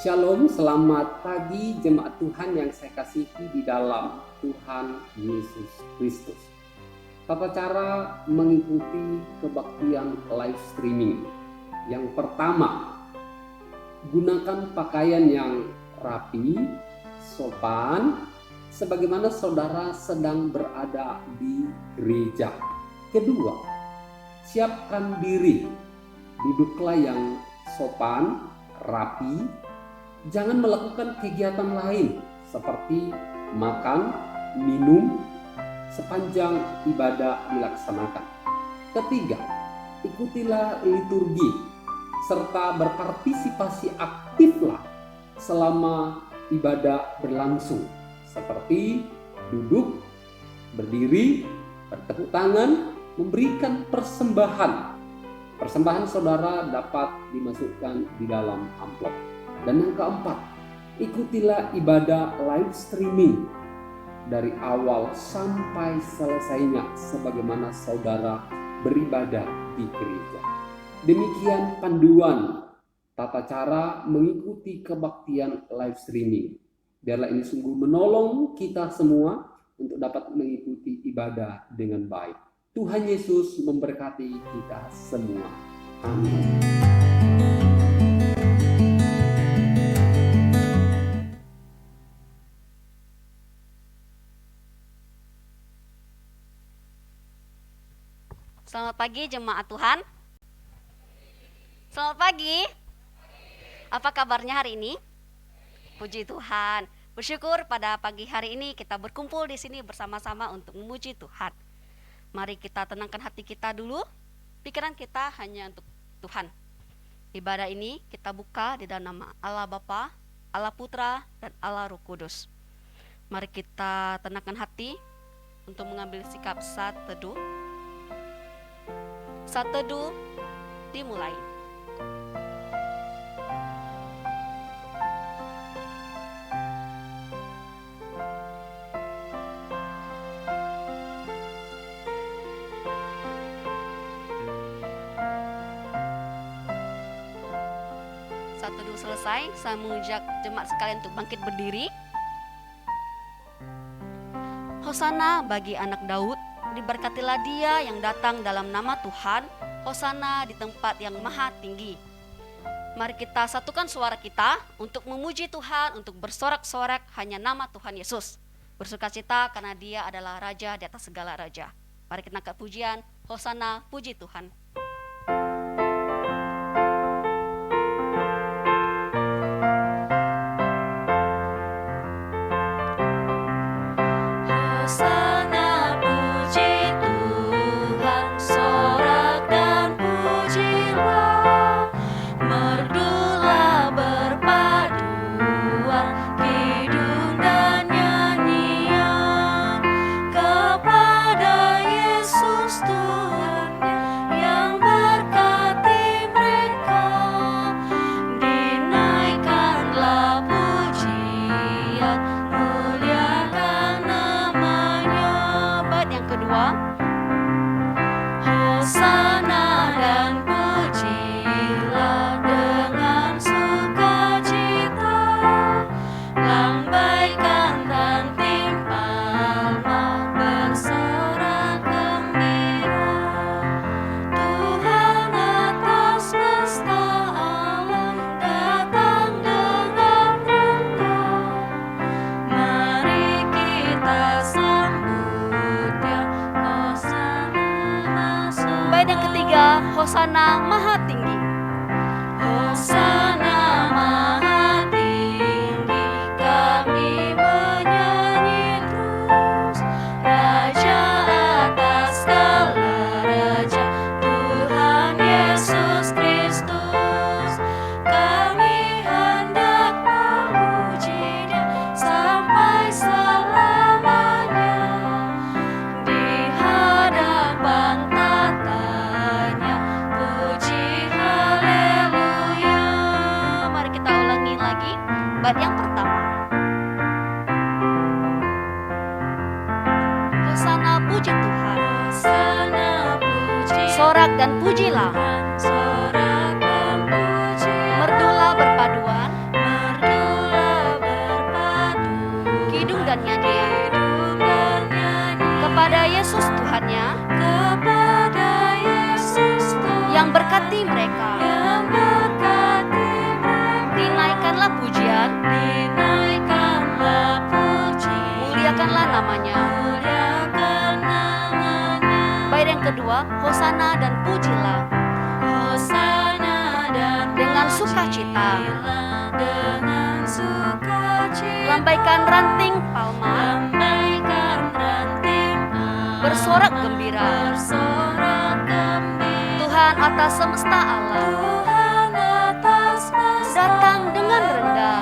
Shalom, selamat pagi jemaat Tuhan yang saya kasihi di dalam Tuhan Yesus Kristus. Tata cara mengikuti kebaktian live streaming. Yang pertama, gunakan pakaian yang rapi, sopan, sebagaimana saudara sedang berada di gereja. Kedua, siapkan diri, duduklah yang sopan, rapi. Jangan melakukan kegiatan lain seperti makan, minum sepanjang ibadah dilaksanakan. Ketiga, ikutilah liturgi serta berpartisipasi aktiflah selama ibadah berlangsung seperti duduk, berdiri, bertepuk tangan, memberikan persembahan. Persembahan saudara dapat dimasukkan di dalam amplop. Dan yang keempat, ikutilah ibadah live streaming dari awal sampai selesainya sebagaimana saudara beribadah di gereja. Demikian panduan tata cara mengikuti kebaktian live streaming. Biarlah ini sungguh menolong kita semua untuk dapat mengikuti ibadah dengan baik. Tuhan Yesus memberkati kita semua. Amin. Selamat pagi jemaat Tuhan. Selamat pagi. Apa kabarnya hari ini? Puji Tuhan. Bersyukur pada pagi hari ini kita berkumpul di sini bersama-sama untuk memuji Tuhan. Mari kita tenangkan hati kita dulu. Pikiran kita hanya untuk Tuhan. Ibadah ini kita buka di dalam nama Allah Bapa, Allah Putra, dan Allah Roh Kudus. Mari kita tenangkan hati untuk mengambil sikap saat teduh. Saat teduh dimulai. Saat teduh selesai, saya mengajak jemaat sekalian untuk bangkit berdiri. Hosana bagi anak Daud. Diberkatilah dia yang datang dalam nama Tuhan. Hosana di tempat yang maha tinggi. Mari kita satukan suara kita untuk memuji Tuhan, untuk bersorak-sorak hanya nama Tuhan Yesus. Bersukacita karena dia adalah Raja di atas segala raja. Mari kita angkat pujian, Hosana, puji Tuhan. Hosana maha tinggi. Hosana maha tinggi, kami menyanyi terus. Raja atas segala raja, Tuhan Yesus Kristus. Kami hendak memuji Dia sampai selamanya di hadapan tatanya. Bait yang pertama. Hosana puji Tuhan. Hosana puji. Sorak dan pujilah. Sorak dan pujilah. Merdulah berpaduan. kepada Yesus Tuhannya yang berkati mereka. Dinaikkanlah pujian, muliakanlah namanya. Bait yang kedua, Hosana dan pujilah dengan sukacita. Lambaikan ranting palma, bersorak gembira. Tuhan atas semesta alam datang dengan rendah.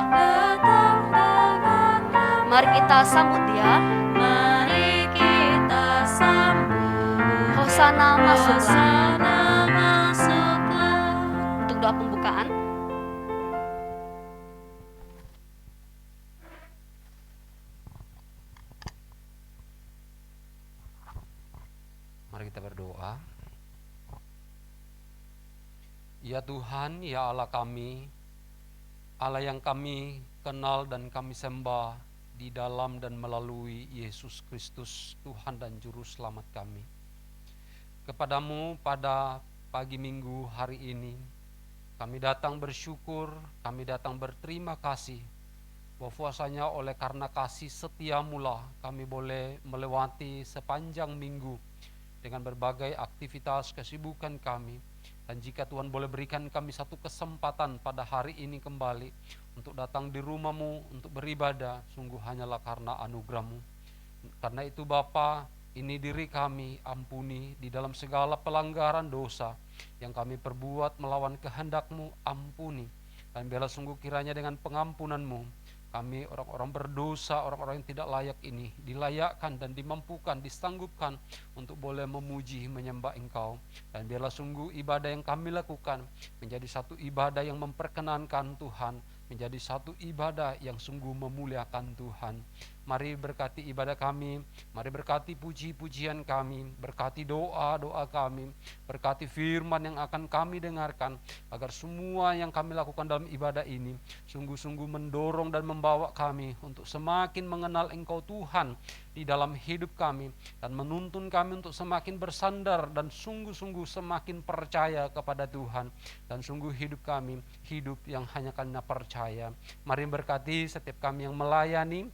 Mari kita sambut Dia. Hosana masuklah. Untuk doa pembukaan, mari kita berdoa. Ya Tuhan, ya Allah kami, Allah yang kami kenal dan kami sembah di dalam dan melalui Yesus Kristus, Tuhan dan Juru Selamat kami. Kepadamu pada pagi minggu hari ini, kami datang bersyukur, kami datang berterima kasih, bahwasanya oleh karena kasih setiamu lah kami boleh melewati sepanjang minggu dengan berbagai aktivitas kesibukan kami. Dan jika Tuhan boleh berikan kami satu kesempatan pada hari ini kembali untuk datang di rumah-Mu untuk beribadah, sungguh hanyalah karena anugerah-Mu. Karena itu Bapa, ini diri kami ampuni di dalam segala pelanggaran dosa yang kami perbuat melawan kehendak-Mu, ampuni. Dan biarlah sungguh kiranya dengan pengampunan-Mu kami orang-orang berdosa, orang-orang yang tidak layak ini dilayakkan dan dimampukan, disanggupkan untuk boleh memuji, menyembah Engkau. Dan biarlah sungguh ibadah yang kami lakukan menjadi satu ibadah yang memperkenankan Tuhan, menjadi satu ibadah yang sungguh memuliakan Tuhan. Mari berkati ibadah kami, mari berkati puji-pujian kami, berkati doa-doa kami, berkati firman yang akan kami dengarkan, agar semua yang kami lakukan dalam ibadah ini sungguh-sungguh mendorong dan membawa kami untuk semakin mengenal Engkau Tuhan di dalam hidup kami, dan menuntun kami untuk semakin bersandar dan sungguh-sungguh semakin percaya kepada Tuhan, dan sungguh hidup kami hidup yang hanya karena percaya. Mari berkati setiap kami yang melayani,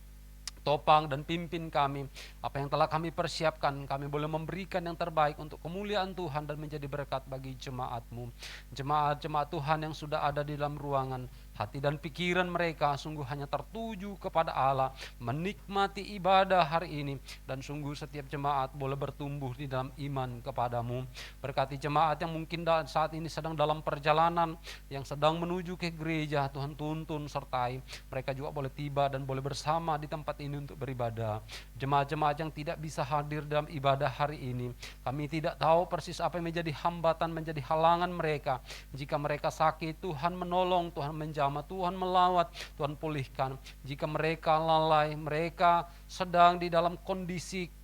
topang dan pimpin kami. Apa yang telah kami persiapkan, kami boleh memberikan yang terbaik untuk kemuliaan Tuhan dan menjadi berkat bagi jemaat-Mu. Jemaat-jemaat Tuhan yang sudah ada di dalam ruangan, hati dan pikiran mereka sungguh hanya tertuju kepada Allah, menikmati ibadah hari ini, dan sungguh setiap jemaat boleh bertumbuh di dalam iman kepadamu. Berkati jemaat yang mungkin saat ini sedang dalam perjalanan, yang sedang menuju ke gereja, Tuhan tuntun sertai mereka juga boleh tiba dan boleh bersama di tempat ini untuk beribadah. Jemaat-jemaat yang tidak bisa hadir dalam ibadah hari ini, kami tidak tahu persis apa yang menjadi hambatan, menjadi halangan mereka. Jika mereka sakit, Tuhan menolong, Tuhan menjamah, Tuhan melawat, Tuhan pulihkan. Jika mereka lalai, mereka sedang di dalam kondisi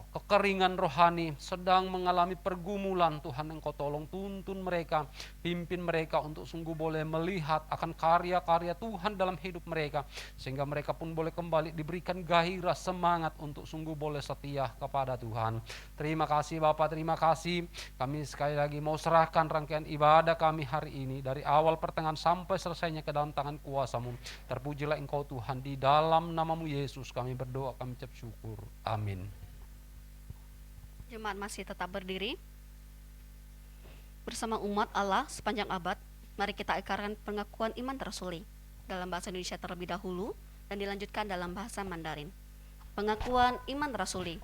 kekeringan rohani, sedang mengalami pergumulan, Tuhan Engkau tolong tuntun mereka, pimpin mereka untuk sungguh boleh melihat akan karya-karya Tuhan dalam hidup mereka, sehingga mereka pun boleh kembali diberikan gairah, semangat untuk sungguh boleh setia kepada Tuhan. Terima kasih Bapak, terima kasih. Kami sekali lagi mau serahkan rangkaian ibadah kami hari ini dari awal pertengahan sampai selesainya ke dalam tangan kuasa-Mu. Terpujilah Engkau Tuhan, di dalam nama-Mu Yesus kami berdoa, kami ucap syukur. Amin. Jemaat masih tetap berdiri. Bersama umat Allah sepanjang abad, mari kita ikrarkan pengakuan iman rasuli dalam bahasa Indonesia terlebih dahulu dan dilanjutkan dalam bahasa Mandarin. Pengakuan iman rasuli.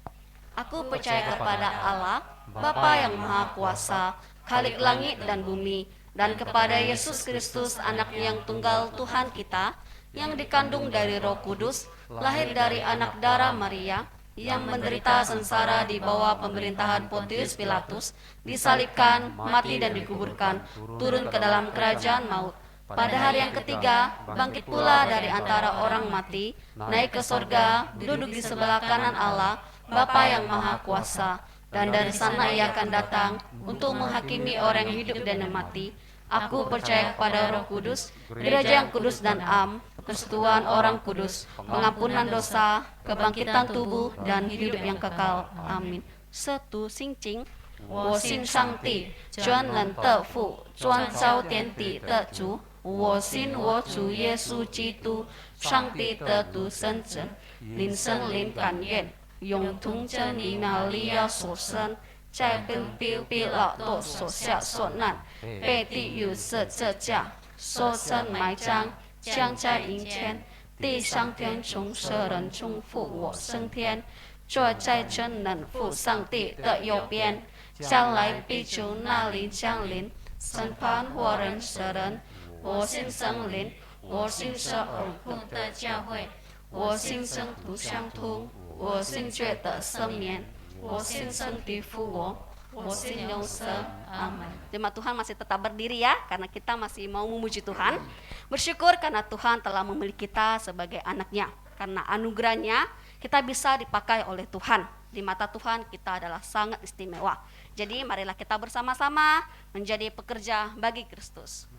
Aku percaya kepada Allah, Bapa yang Maha Kuasa, Khalik langit dan bumi, dan kepada Yesus Kristus, Anak-Nya yang tunggal Tuhan kita, yang dikandung dari Roh Kudus, lahir dari anak darah Maria, yang menderita sengsara di bawah pemerintahan Pontius Pilatus, disalibkan, mati dan dikuburkan, turun ke dalam kerajaan maut. Pada hari yang ketiga, bangkit pula dari antara orang mati, naik ke sorga, duduk di sebelah kanan Allah, Bapa yang Maha Kuasa, dan dari sana Ia akan datang untuk menghakimi orang yang hidup dan yang mati. Aku percaya kepada Roh Kudus, gereja yang kudus dan am, persekutuan orang kudus, pengampunan dosa, kebangkitan tubuh, dan hidup yang kekal. Amin. 1星经，我信上帝，全能的父，创造天地的主。我信我主耶稣基督，上帝的独生子，领圣灵感愿，永同真理玛利亚所生。在本比老多所下所难，被地狱十字架，受身埋葬，将在阴间，地上天从死人中复活升天，坐在真能父上帝的右边，将来必从那里降临，审判活人死人。我信圣灵，我信神永恒的教会，我信圣徒相通，我信罪的赦免。我信上帝复活，我信永生。Amin. Jemaat Tuhan masih tetap berdiri ya, karena kita masih mau memuji Tuhan. Bersyukur karena Tuhan telah memilih kita sebagai anaknya. Karena anugerahnya kita bisa dipakai oleh Tuhan. Di mata Tuhan kita adalah sangat istimewa. Jadi marilah kita bersama-sama menjadi pekerja bagi Kristus.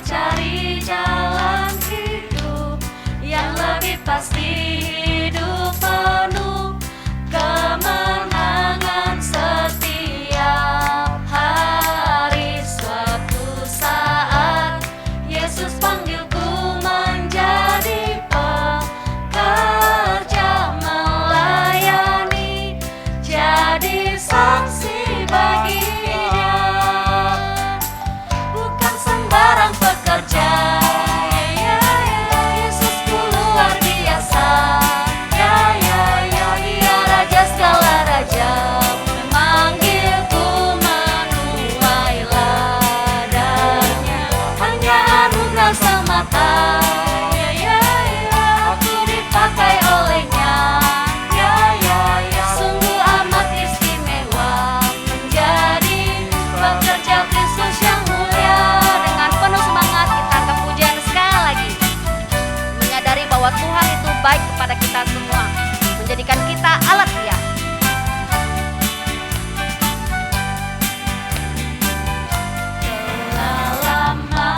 Cari jalan hidup yang lebih pasti, hidup penuh kemenangan setiap hari. Suatu saat Yesus panggilku menjadi pekerja melayani, jadi saksi bagi sembarang pekerja. Yesus luar biasa. Dia raja segala raja, memanggilku menuai ladangnya. Hanya anugerah semata, aku dipakai olehnya. Sungguh amat istimewa menjadi pekerja Kristus yang mulia. Penuh semangat kita angkat pujian sekali lagi, menyadari bahwa Tuhan itu baik kepada kita semua, menjadikan kita alat Dia. Telah lama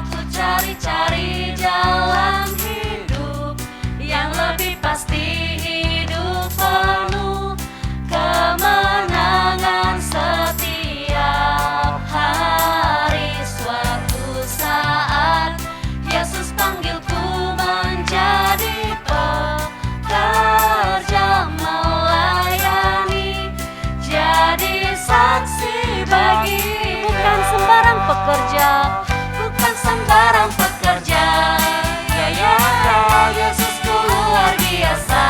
ku cari-cari jalan hidup yang lebih pasti, hidup penuh kemenangan setiap hari. Saat Yesus panggilku menjadi pekerja melayani, jadi saksi bagi. Bukan sembarang pekerja, bukan sembarang pekerja. Yesusku luar biasa.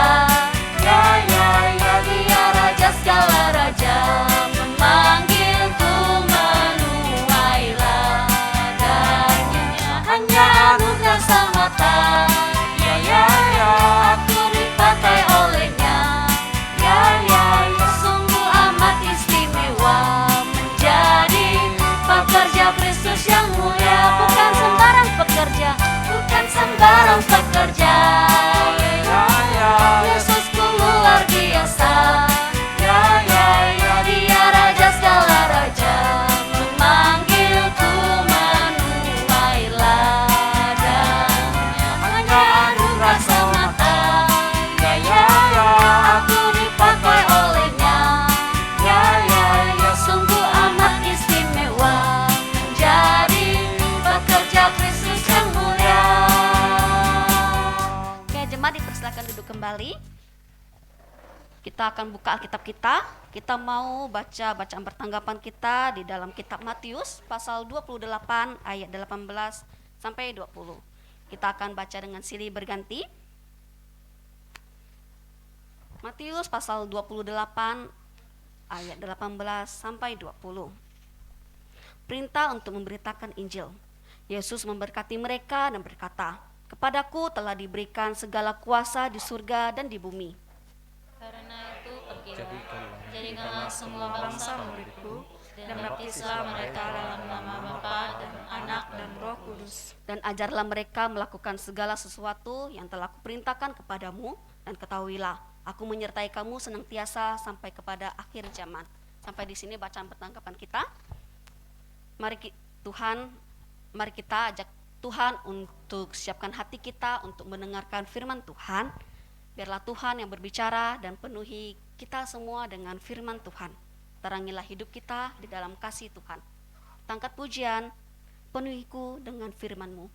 Dia raja segala raja, memanggilku menuai ladangnya. Hanya anugerah semata, aku dipakai olehnya. Sungguh amat istimewa menjadi pekerja Kristus yang mulia. Bukan sembarang pekerja, bukan sembarang pekerja. Yesusku luar biasa. Dia raja segala raja, memanggilku menuai ladangnya. Hanya anugerah semata, aku dipakai olehnya. Sungguh amat istimewa menjadi pekerja Kristus yang mulia. Oke, jemaat dipersilakan duduk kembali. Kita akan buka Alkitab kita. Kita mau baca bacaan pertanggapan kita di dalam kitab Matius pasal 28 ayat 18 sampai 20. Kita akan baca dengan silih berganti. Matius pasal 28 ayat 18 sampai 20. Perintah untuk memberitakan Injil. Yesus memberkati mereka dan berkata, "Kepadaku telah diberikan segala kuasa di surga dan di bumi. Karena itu pergi Jadikanlah semua bangsa muridku, dan baptislah mereka dalam nama Bapa dan Anak dan Roh Kudus. Dan ajarlah mereka melakukan segala sesuatu yang telah kuperintahkan kepadamu, dan ketahuilah, aku menyertai kamu senantiasa sampai kepada akhir zaman. Sampai di sini bacaan pertangkapan kita. Mari kita ajak Tuhan untuk siapkan hati kita untuk mendengarkan firman Tuhan. Biarlah Tuhan yang berbicara dan penuhi kita semua dengan firman Tuhan. Terangilah hidup kita di dalam kasih Tuhan. Tangkat pujian, penuhiku dengan firman-Mu.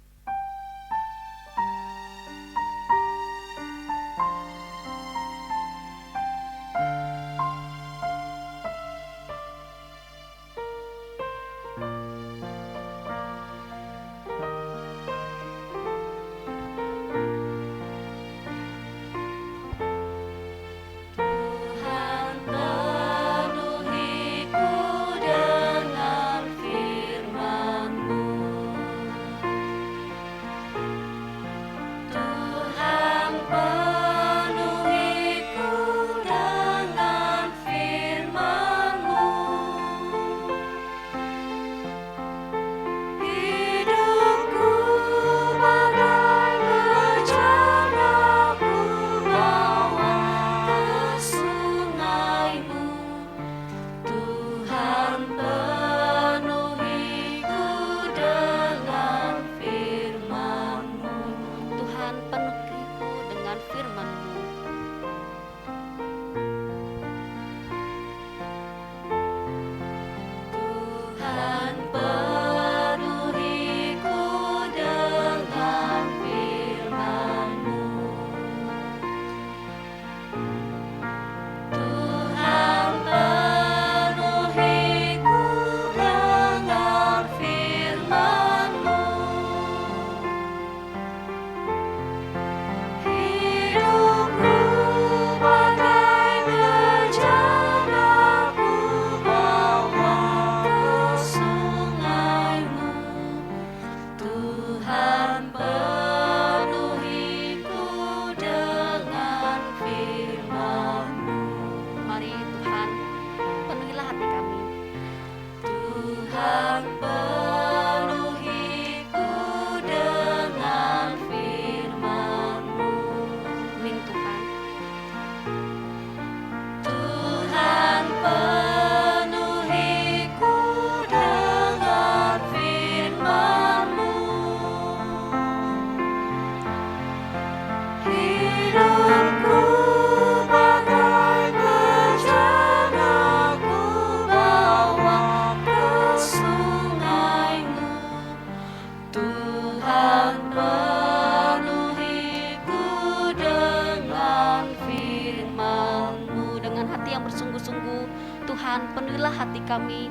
Tuhan, penuhilah hati kami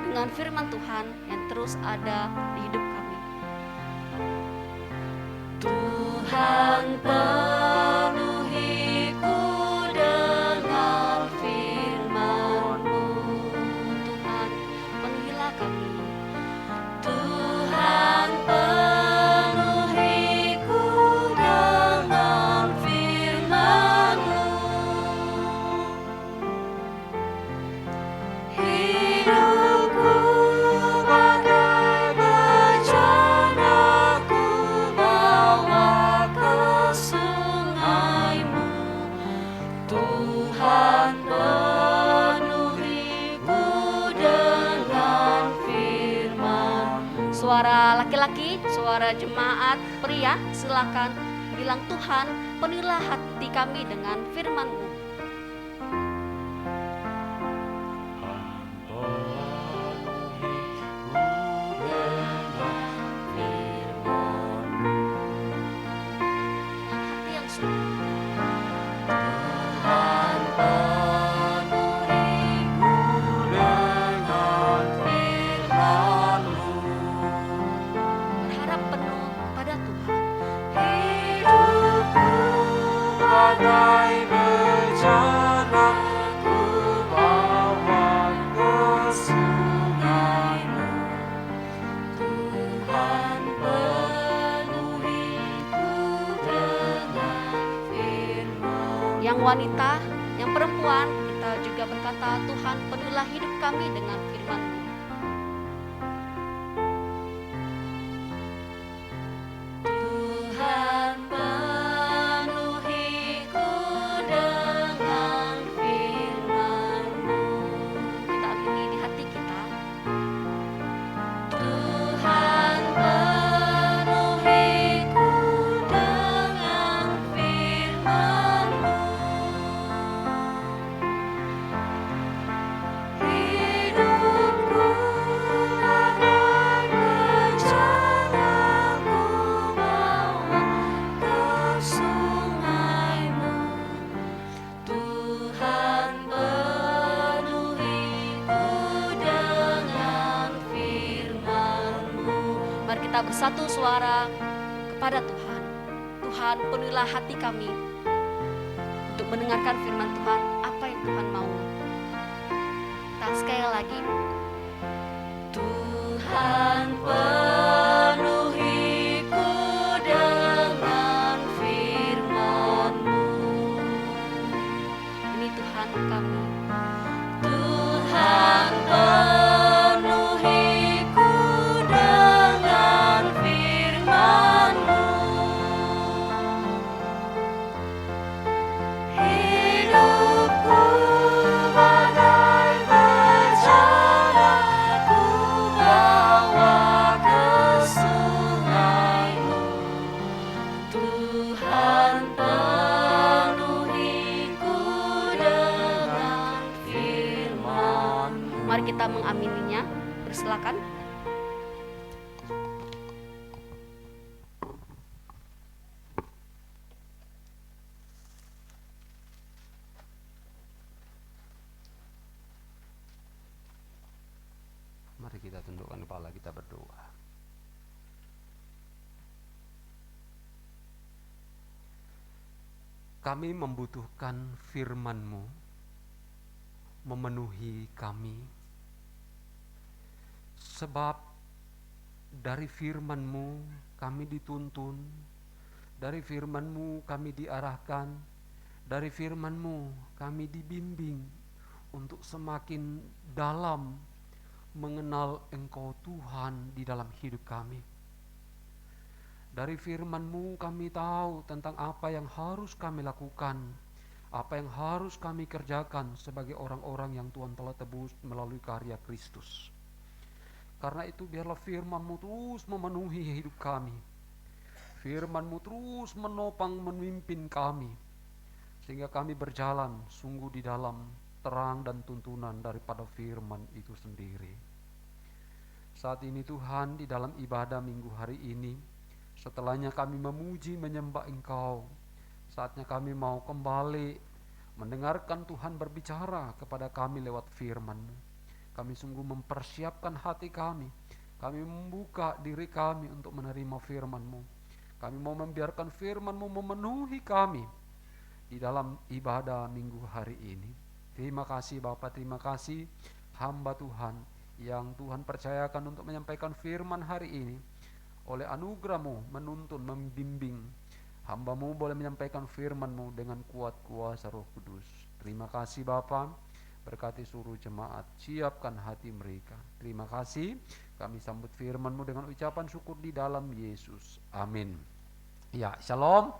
dengan firman Tuhan yang terus ada di hidup kami. Tuhan, penuhiku dengan firman-Mu. Tuhan, penuhilah kami. Tuhan, penuhiku dengan firman-Mu. Hidupku bagai bejana, ku bawa ke sungai-Mu. Tuhan, penuhiku dengan firman-Mu. Suara laki-laki, suara jemaat pria, silakan bilang, Tuhan, penuhilah hati kami dengan firman-Mu. Hati yang sungguh. Tuhan, penuhiku dengan firman-Mu. Berharap penuh pada Tuhan. Hidupku bagai bejana, ku bawa ke sungai-Mu. Tuhan, penuhiku dengan firman-Mu. Yang wanita, yang perempuan, kita kita juga berkata, Tuhan penuhilah hidup kami dengan firman-Mu. Tuhan penuhiku dengan firman-Mu. Kita amini di hati kita. Tuhan penuhiku dengan firman-Mu. Hidupku bagai berjalan ku bawa ke sungai-Mu. Tuhan penuhiku dengan firman-Mu. Mari kita bersatu suara kepada Tuhan. Tuhan penuhilah hati kami untuk mendengarkan firman Tuhan, apa yang Tuhan mau. Kita sekali lagi. Tuhan penuhiku dengan firman-Mu. Ini Tuhan kami. Tuhan penuhiku dengan firman-Mu. Hidupku bagai berjalan ku bawa ke sungai-Mu. Tuhan penuhiku dengan firman-Mu. Mari kita mengamininya. Bersilakan. Mari kita tundukkan kepala, kita berdoa. Kami membutuhkan firman-Mu memenuhi kami, sebab dari firman-Mu kami dituntun, dari firman-Mu kami diarahkan, dari firman-Mu kami dibimbing untuk semakin dalam mengenal Engkau Tuhan di dalam hidup kami. Dari firman-Mu kami tahu tentang apa yang harus kami lakukan, apa yang harus kami kerjakan sebagai orang-orang yang Tuhan telah tebus melalui karya Kristus. Karena itu biarlah firman-Mu terus memenuhi hidup kami. Firman-Mu terus menopang memimpin kami, sehingga kami berjalan sungguh di dalam terang dan tuntunan daripada firman itu sendiri. Saat ini Tuhan, di dalam ibadah minggu hari ini, setelahnya kami memuji menyembah Engkau, saatnya kami mau kembali mendengarkan Tuhan berbicara kepada kami lewat firman-Mu. Kami sungguh mempersiapkan hati kami membuka diri kami untuk menerima firman-Mu. Kami mau membiarkan firman-Mu memenuhi kami di dalam ibadah minggu hari ini. Terima kasih Bapa, terima kasih hamba Tuhan yang Tuhan percayakan untuk menyampaikan firman hari ini. Oleh anugerah-Mu menuntun, membimbing, hamba-Mu boleh menyampaikan firman-Mu dengan kuat kuasa Roh Kudus. Terima kasih Bapa, berkati seluruh jemaat, siapkan hati mereka. Terima kasih, kami sambut firman-Mu dengan ucapan syukur di dalam Yesus. Amin. Ya, shalom.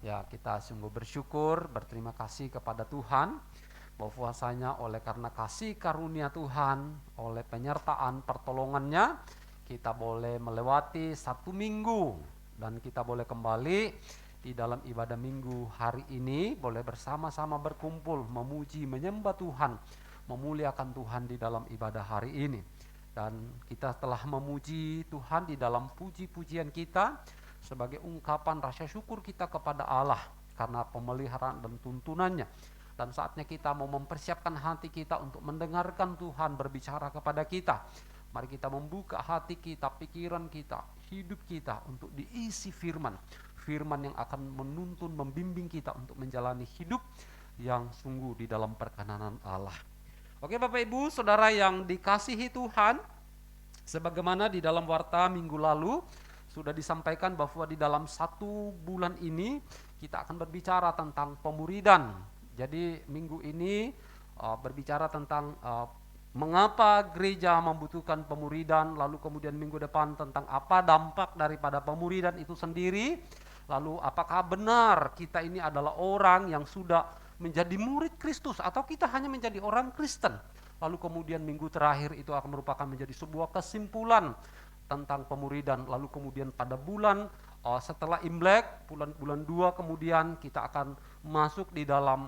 Ya, kita sungguh bersyukur, berterima kasih kepada Tuhan bahwasanya oleh karena kasih karunia Tuhan, oleh penyertaan pertolongannya, kita boleh melewati satu minggu dan kita boleh kembali di dalam ibadah minggu hari ini, boleh bersama-sama berkumpul memuji menyembah Tuhan, memuliakan Tuhan di dalam ibadah hari ini. Dan kita telah memuji Tuhan di dalam puji-pujian kita sebagai ungkapan rasa syukur kita kepada Allah karena pemeliharaan dan tuntunannya. Dan saatnya kita mau mempersiapkan hati kita untuk mendengarkan Tuhan berbicara kepada kita. Mari kita membuka hati kita, pikiran kita, hidup kita untuk diisi firman. Firman yang akan menuntun, membimbing kita untuk menjalani hidup yang sungguh di dalam perkenanan Allah. Oke Bapak Ibu, Saudara yang dikasihi Tuhan, sebagaimana di dalam warta minggu lalu sudah disampaikan bahwa di dalam 1 bulan ini kita akan berbicara tentang pemuridan Jadi minggu ini berbicara tentang mengapa gereja membutuhkan pemuridan, lalu kemudian minggu depan tentang apa dampak daripada pemuridan itu sendiri, lalu apakah benar kita ini adalah orang yang sudah menjadi murid Kristus atau kita hanya menjadi orang Kristen. Lalu kemudian minggu terakhir itu akan merupakan menjadi sebuah kesimpulan tentang pemuridan. Lalu kemudian pada bulan setelah Imlek, bulan 2 kemudian kita akan masuk di dalam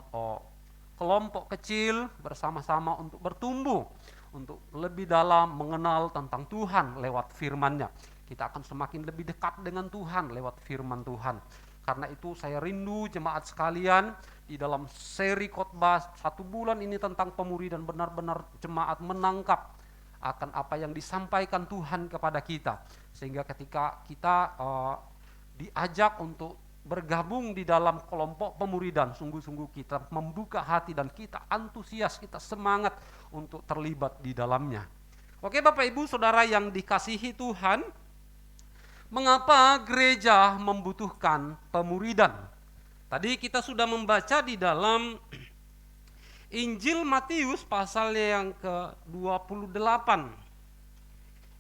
kelompok kecil bersama-sama untuk bertumbuh, untuk lebih dalam mengenal tentang Tuhan lewat firman-Nya. Kita akan semakin lebih dekat dengan Tuhan lewat firman Tuhan. Karena itu saya rindu jemaat sekalian di dalam seri khotbah 1 bulan ini tentang pemuridan, benar-benar jemaat menangkap akan apa yang disampaikan Tuhan kepada kita. Sehingga ketika kita diajak untuk bergabung di dalam kelompok pemuridan, sungguh-sungguh kita membuka hati dan kita antusias, kita semangat untuk terlibat di dalamnya. Oke Bapak Ibu Saudara yang dikasihi Tuhan, mengapa gereja membutuhkan pemuridan? Tadi kita sudah membaca di dalam Injil Matius pasal yang ke-28.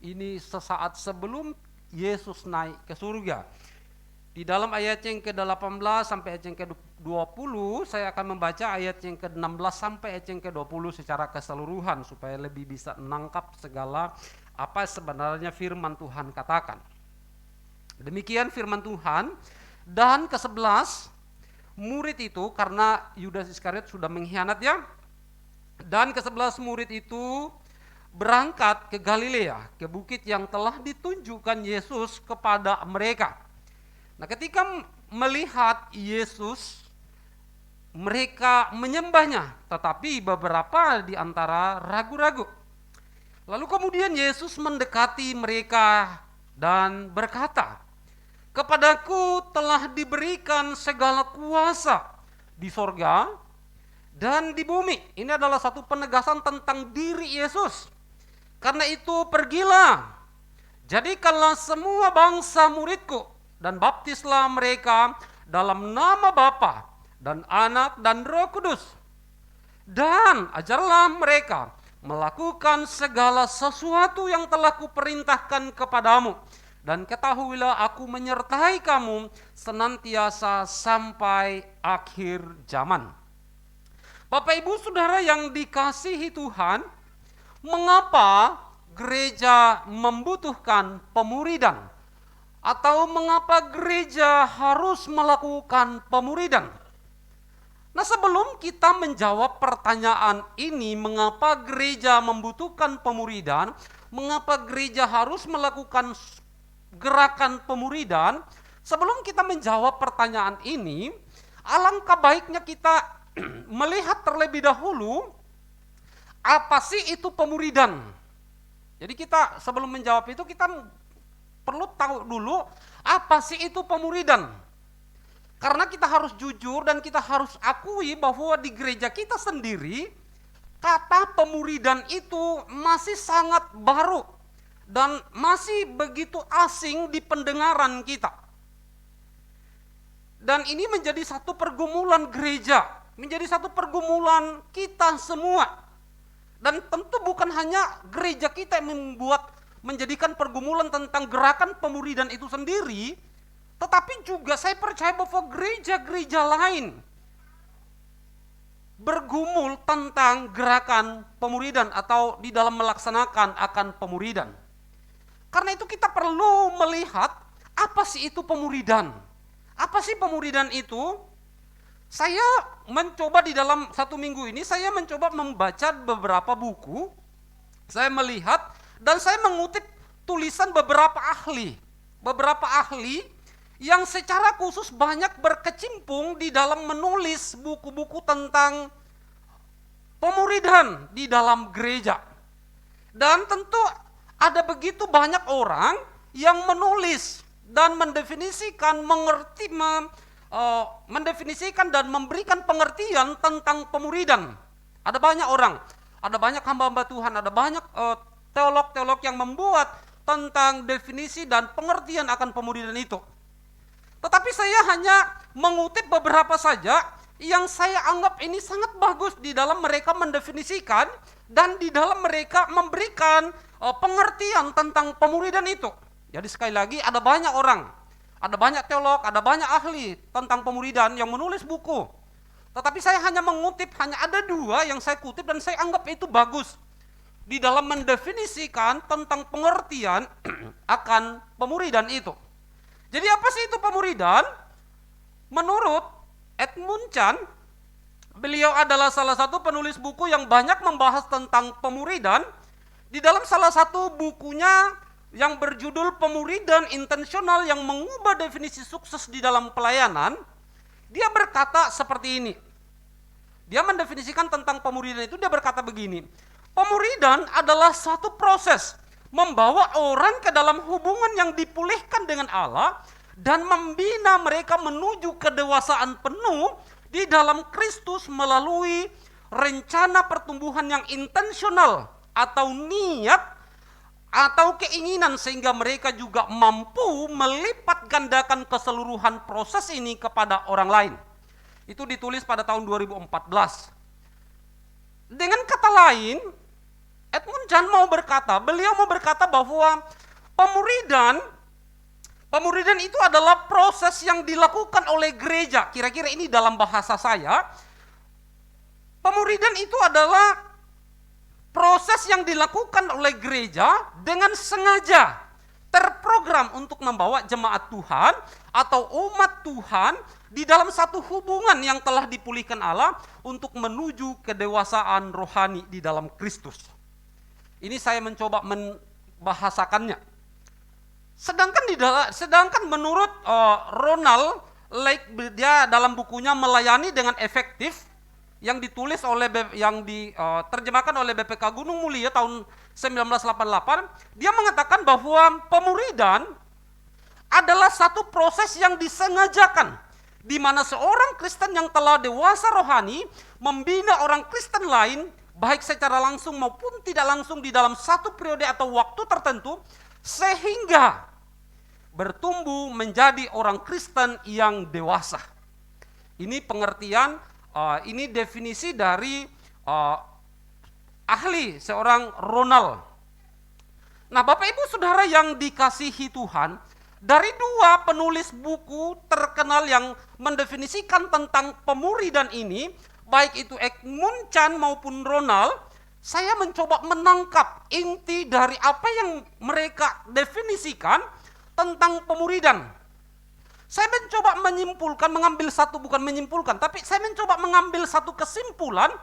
Ini sesaat sebelum Yesus naik ke surga. Di dalam ayat yang ke-18 sampai ayat yang ke-20, saya akan membaca ayat yang ke-16 sampai ayat yang ke-20 secara keseluruhan supaya lebih bisa menangkap segala apa sebenarnya firman Tuhan katakan. Demikian firman Tuhan. Dan ke-11, murid itu, karena Yudas Iskariot sudah mengkhianat ya, dan ke-11 murid itu berangkat ke Galilea, ke bukit yang telah ditunjukkan Yesus kepada mereka. Nah, ketika melihat Yesus, mereka menyembahnya, tetapi beberapa di antara ragu-ragu. Lalu kemudian Yesus mendekati mereka dan berkata, "Kepadaku telah diberikan segala kuasa di sorga dan di bumi." Ini adalah satu penegasan tentang diri Yesus. Karena itu pergilah, jadikanlah semua bangsa muridku, dan baptislah mereka dalam nama Bapa dan Anak dan Roh Kudus. Dan ajarlah mereka melakukan segala sesuatu yang telah kuperintahkan kepadamu. Dan ketahuilah aku menyertai kamu senantiasa sampai akhir zaman. Bapak Ibu Saudara yang dikasihi Tuhan, mengapa gereja membutuhkan pemuridan? Atau mengapa gereja harus melakukan pemuridan? Nah, sebelum kita menjawab pertanyaan ini, mengapa gereja membutuhkan pemuridan, mengapa gereja harus melakukan gerakan pemuridan, sebelum kita menjawab pertanyaan ini, alangkah baiknya kita melihat terlebih dahulu apa sih itu pemuridan. Jadi kita sebelum menjawab itu kita perlu tahu dulu apa sih itu pemuridan. Karena kita harus jujur dan kita harus akui bahwa di gereja kita sendiri kata pemuridan itu masih sangat baru dan masih begitu asing di pendengaran kita. Dan ini menjadi satu pergumulan gereja, menjadi satu pergumulan kita semua. Dan tentu bukan hanya gereja kita yang menjadikan pergumulan tentang gerakan pemuridan itu sendiri, tetapi juga saya percaya bahwa gereja-gereja lain bergumul tentang gerakan pemuridan atau di dalam melaksanakan akan pemuridan. Karena itu kita perlu melihat apa sih itu pemuridan. Apa sih pemuridan itu? Saya mencoba di dalam 1 minggu ini, saya mencoba membaca beberapa buku, saya melihat dan saya mengutip tulisan beberapa ahli yang secara khusus banyak berkecimpung di dalam menulis buku-buku tentang pemuridan di dalam gereja. Dan tentu ada begitu banyak orang yang menulis dan mendefinisikan, mendefinisikan dan memberikan pengertian tentang pemuridan. Ada banyak orang, ada banyak hamba-hamba Tuhan, ada banyak teolog-teolog yang membuat tentang definisi dan pengertian akan pemuridan itu. Tetapi saya hanya mengutip beberapa saja yang saya anggap ini sangat bagus di dalam mereka mendefinisikan dan di dalam mereka memberikan pengertian tentang pemuridan itu. Jadi sekali lagi ada banyak orang, ada banyak teolog, ada banyak ahli tentang pemuridan yang menulis buku. Tetapi saya hanya mengutip, hanya ada 2 yang saya kutip dan saya anggap itu bagus di dalam mendefinisikan tentang pengertian akan pemuridan itu. Jadi apa sih itu pemuridan? Menurut Edmund Chan, beliau adalah salah satu penulis buku yang banyak membahas tentang pemuridan. Di dalam salah satu bukunya yang berjudul Pemuridan Intensional yang mengubah definisi sukses di dalam pelayanan, dia berkata seperti ini. Dia mendefinisikan tentang pemuridan itu, dia berkata begini, pemuridan adalah satu proses membawa orang ke dalam hubungan yang dipulihkan dengan Allah dan membina mereka menuju kedewasaan penuh di dalam Kristus melalui rencana pertumbuhan yang intensional atau niat atau keinginan, sehingga mereka juga mampu melipat gandakan keseluruhan proses ini kepada orang lain. Itu ditulis pada tahun 2014. Dengan kata lain, Edmund Chan beliau mau berkata bahwa pemuridan itu adalah proses yang dilakukan oleh gereja. Kira-kira ini dalam bahasa saya, pemuridan itu adalah proses yang dilakukan oleh gereja dengan sengaja terprogram untuk membawa jemaat Tuhan atau umat Tuhan di dalam satu hubungan yang telah dipulihkan Allah untuk menuju kedewasaan rohani di dalam Kristus. Ini saya mencoba membahasakannya. Sedangkan menurut Ronald Lake, dia dalam bukunya Melayani dengan Efektif yang ditulis oleh diterjemahkan oleh BPK Gunung Mulia tahun 1988, dia mengatakan bahwa pemuridan adalah satu proses yang disengajakan di mana seorang Kristen yang telah dewasa rohani membina orang Kristen lain baik secara langsung maupun tidak langsung di dalam satu periode atau waktu tertentu sehingga bertumbuh menjadi orang Kristen yang dewasa. Ini pengertian, ini definisi dari ahli seorang Ronald. Nah, Bapak Ibu Saudara yang dikasihi Tuhan, dari 2 penulis buku terkenal yang mendefinisikan tentang pemuridan ini, baik itu Edmund Chan maupun Ronald, saya mencoba menangkap inti dari apa yang mereka definisikan tentang pemuridan. Saya mencoba mengambil satu kesimpulan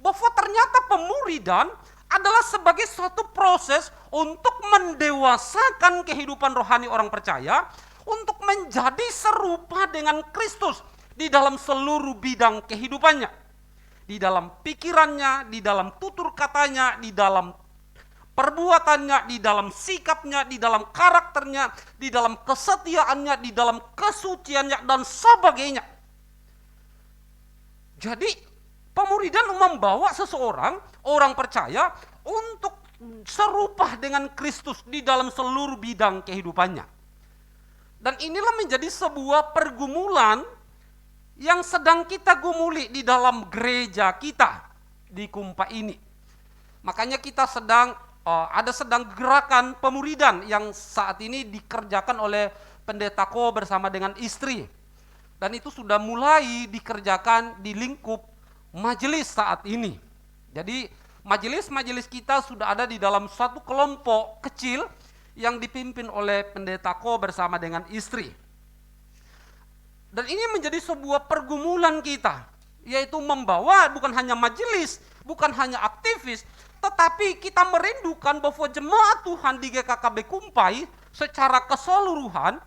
bahwa ternyata pemuridan adalah sebagai suatu proses untuk mendewasakan kehidupan rohani orang percaya untuk menjadi serupa dengan Kristus di dalam seluruh bidang kehidupannya. Di dalam pikirannya, di dalam tutur katanya, di dalam perbuatannya, di dalam sikapnya, di dalam karakternya, di dalam kesetiaannya, di dalam kesuciannya, dan sebagainya. Jadi pemuridan membawa seseorang, orang percaya, untuk serupa dengan Kristus di dalam seluruh bidang kehidupannya. Dan inilah menjadi sebuah pergumulan yang sedang kita gumuli di dalam gereja kita di Kumpa ini. Makanya kita sedang gerakan pemuridan yang saat ini dikerjakan oleh Pendeta Ko bersama dengan istri. Dan itu sudah mulai dikerjakan di lingkup majelis saat ini. Jadi majelis-majelis kita sudah ada di dalam suatu kelompok kecil yang dipimpin oleh Pendeta Ko bersama dengan istri. Dan ini menjadi sebuah pergumulan kita, yaitu membawa bukan hanya majelis, bukan hanya aktivis, tetapi kita merindukan bahwa jemaat Tuhan di GKKB Kumpai secara keseluruhan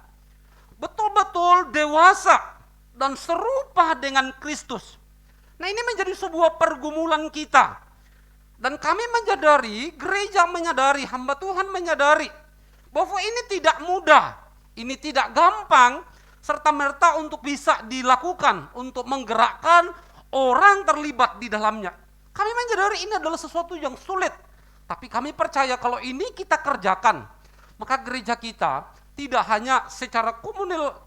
betul-betul dewasa dan serupa dengan Kristus. Nah, ini menjadi sebuah pergumulan kita. Dan kami menyadari, gereja menyadari, hamba Tuhan menyadari bahwa ini tidak mudah, ini tidak gampang, serta-merta untuk bisa dilakukan, untuk menggerakkan orang terlibat di dalamnya. Kami menyadari ini adalah sesuatu yang sulit, tapi kami percaya kalau ini kita kerjakan, maka gereja kita tidak hanya secara komunal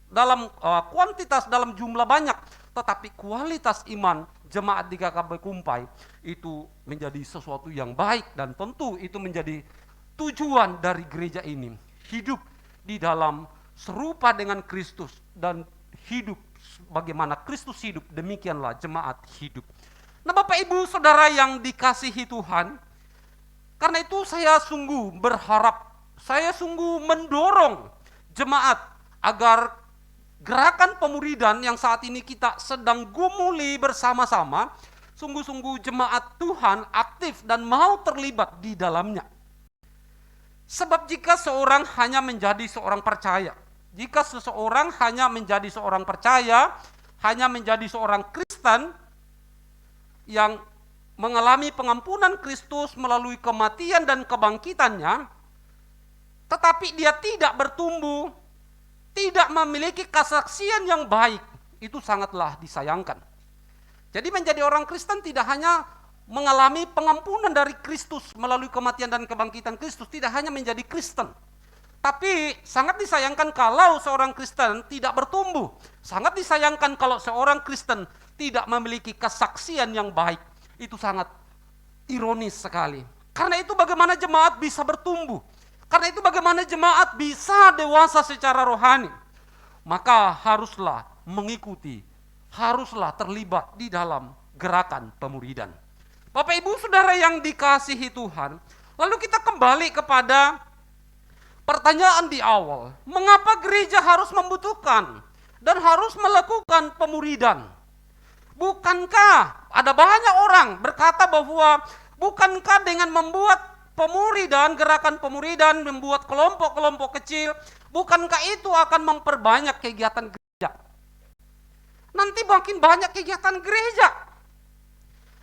dalam kuantitas, dalam jumlah banyak, tetapi kualitas iman jemaat di KKP Kumpai itu menjadi sesuatu yang baik, dan tentu itu menjadi tujuan dari gereja ini. Hidup di dalam serupa dengan Kristus, dan hidup bagaimana Kristus hidup, demikianlah jemaat hidup. Nah, Bapak Ibu Saudara yang dikasihi Tuhan, karena itu saya sungguh berharap, saya sungguh mendorong jemaat agar gerakan pemuridan yang saat ini kita sedang gumuli bersama-sama, sungguh-sungguh jemaat Tuhan aktif dan mau terlibat di dalamnya. Sebab jika seorang hanya menjadi seorang percaya, jika seseorang hanya menjadi seorang percaya, hanya menjadi seorang Kristen yang mengalami pengampunan Kristus melalui kematian dan kebangkitannya, tetapi dia tidak bertumbuh, tidak memiliki kesaksian yang baik, itu sangatlah disayangkan. Jadi menjadi orang Kristen tidak hanya mengalami pengampunan dari Kristus melalui kematian dan kebangkitan Kristus, tidak hanya menjadi Kristen, tapi sangat disayangkan kalau seorang Kristen tidak bertumbuh. Sangat disayangkan kalau seorang Kristen tidak memiliki kesaksian yang baik. Itu sangat ironis sekali. Karena itu bagaimana jemaat bisa bertumbuh? Karena itu bagaimana jemaat bisa dewasa secara rohani? Maka haruslah mengikuti, haruslah terlibat di dalam gerakan pemuridan. Bapak Ibu Saudara yang dikasihi Tuhan, lalu kita kembali kepada pertanyaan di awal. Mengapa gereja harus membutuhkan dan harus melakukan pemuridan? Bukankah ada banyak orang berkata bahwa bukankah dengan membuat pemuridan, gerakan pemuridan, membuat kelompok-kelompok kecil, bukankah itu akan memperbanyak kegiatan gereja? Nanti makin banyak kegiatan gereja,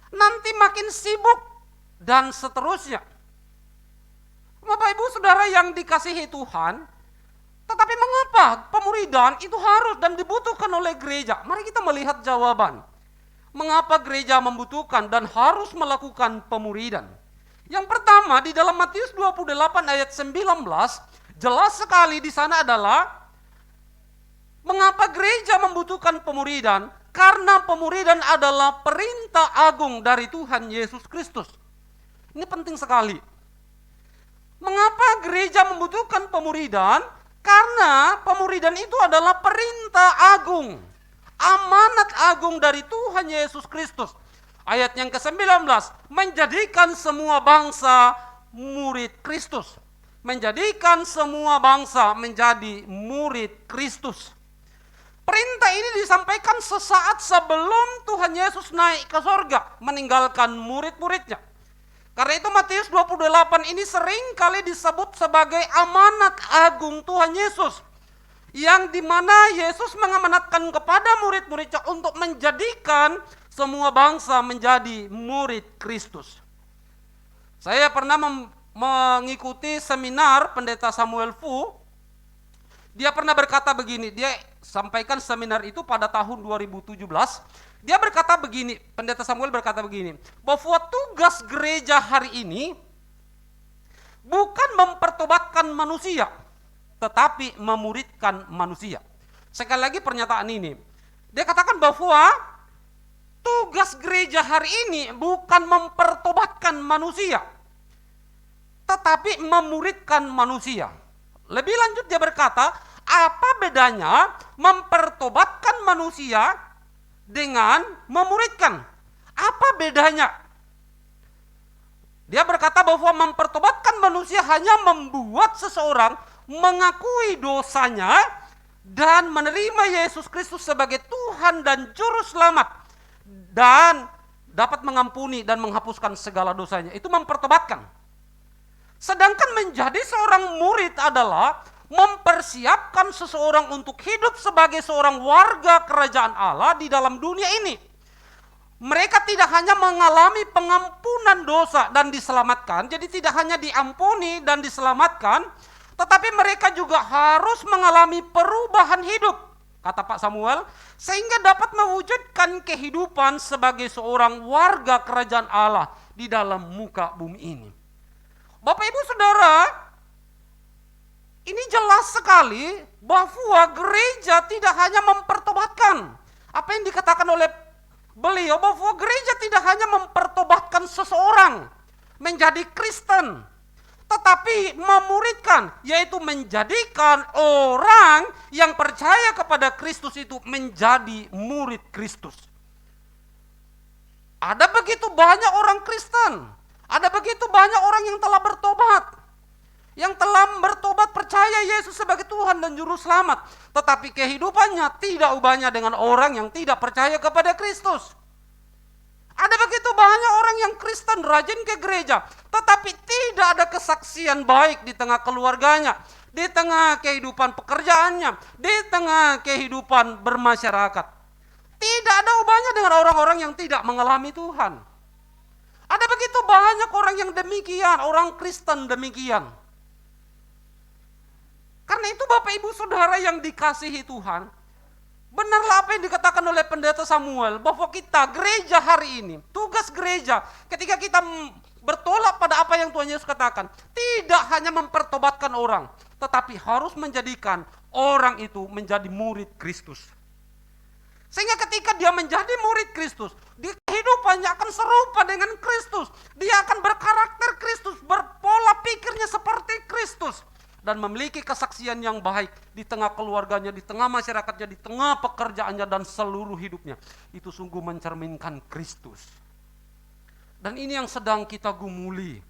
nanti makin sibuk, dan seterusnya. Bapak Ibu Saudara yang dikasihi Tuhan, tetapi mengapa pemuridan itu harus dan dibutuhkan oleh gereja? Mari kita melihat jawaban. Mengapa gereja membutuhkan dan harus melakukan pemuridan? Yang pertama, di dalam Matius 28 ayat 19, jelas sekali di sana adalah mengapa gereja membutuhkan pemuridan? Karena pemuridan adalah perintah agung dari Tuhan Yesus Kristus. Ini penting sekali. Mengapa gereja membutuhkan pemuridan? Karena pemuridan itu adalah perintah agung, amanat agung dari Tuhan Yesus Kristus. Ayat yang ke-19, menjadikan semua bangsa murid Kristus. Menjadikan semua bangsa menjadi murid Kristus. Perintah ini disampaikan sesaat sebelum Tuhan Yesus naik ke sorga, meninggalkan murid-muridnya. Karena itu Matius 28 ini sering kali disebut sebagai amanat agung Tuhan Yesus, yang dimana Yesus mengamanatkan kepada murid-muridnya untuk menjadikan semua bangsa menjadi murid Kristus. Saya pernah mengikuti seminar Pendeta Samuel Fu. Dia pernah berkata begini, dia sampaikan seminar itu pada tahun 2017. Dia berkata begini, Pendeta Samuel berkata begini, bahwa tugas gereja hari ini bukan mempertobatkan manusia, tetapi memuridkan manusia. Sekali lagi pernyataan ini, dia katakan bahwa tugas gereja hari ini bukan mempertobatkan manusia, tetapi memuridkan manusia. Lebih lanjut dia berkata, apa bedanya mempertobatkan manusia dengan memuridkan? Apa bedanya? Dia berkata bahwa mempertobatkan manusia hanya membuat seseorang mengakui dosanya dan menerima Yesus Kristus sebagai Tuhan dan Juru Selamat, dan dapat mengampuni dan menghapuskan segala dosanya. Itu mempertobatkan. Sedangkan menjadi seorang murid adalah mempersiapkan seseorang untuk hidup sebagai seorang warga kerajaan Allah di dalam dunia ini. Mereka tidak hanya mengalami pengampunan dosa dan diselamatkan, jadi tidak hanya diampuni dan diselamatkan, tetapi mereka juga harus mengalami perubahan hidup, kata Pak Samuel, sehingga dapat mewujudkan kehidupan sebagai seorang warga kerajaan Allah di dalam muka bumi ini. Bapak Ibu Saudara, ini jelas sekali bahwa gereja tidak hanya mempertobatkan Apa yang dikatakan oleh beliau bahwa gereja tidak hanya mempertobatkan seseorang menjadi Kristen, tetapi memuridkan, yaitu menjadikan orang yang percaya kepada Kristus itu menjadi murid Kristus. Ada begitu banyak orang Kristen, ada begitu banyak orang yang telah bertobat, yang telah bertobat percaya Yesus sebagai Tuhan dan Juru Selamat, tetapi kehidupannya tidak ubahnya dengan orang yang tidak percaya kepada Kristus. Ada begitu banyak orang yang Kristen rajin ke gereja, tetapi tidak ada kesaksian baik di tengah keluarganya, di tengah kehidupan pekerjaannya, di tengah kehidupan bermasyarakat. Tidak ada ubahnya dengan orang-orang yang tidak mengalami Tuhan. Ada begitu banyak orang yang demikian, orang Kristen demikian. Karena itu Bapak Ibu Saudara yang dikasihi Tuhan, benarlah apa yang dikatakan oleh Pendeta Samuel, bahwa kita gereja hari ini, tugas gereja ketika kita bertolak pada apa yang Tuhan Yesus katakan, tidak hanya mempertobatkan orang, tetapi harus menjadikan orang itu menjadi murid Kristus. Sehingga ketika dia menjadi murid Kristus, di kehidupannya akan serupa dengan Kristus. Dia akan berkarakter Kristus, berpola pikirnya seperti Kristus. Dan memiliki kesaksian yang baik di tengah keluarganya, di tengah masyarakatnya, di tengah pekerjaannya dan seluruh hidupnya. Itu sungguh mencerminkan Kristus. Dan ini yang sedang kita gumuli.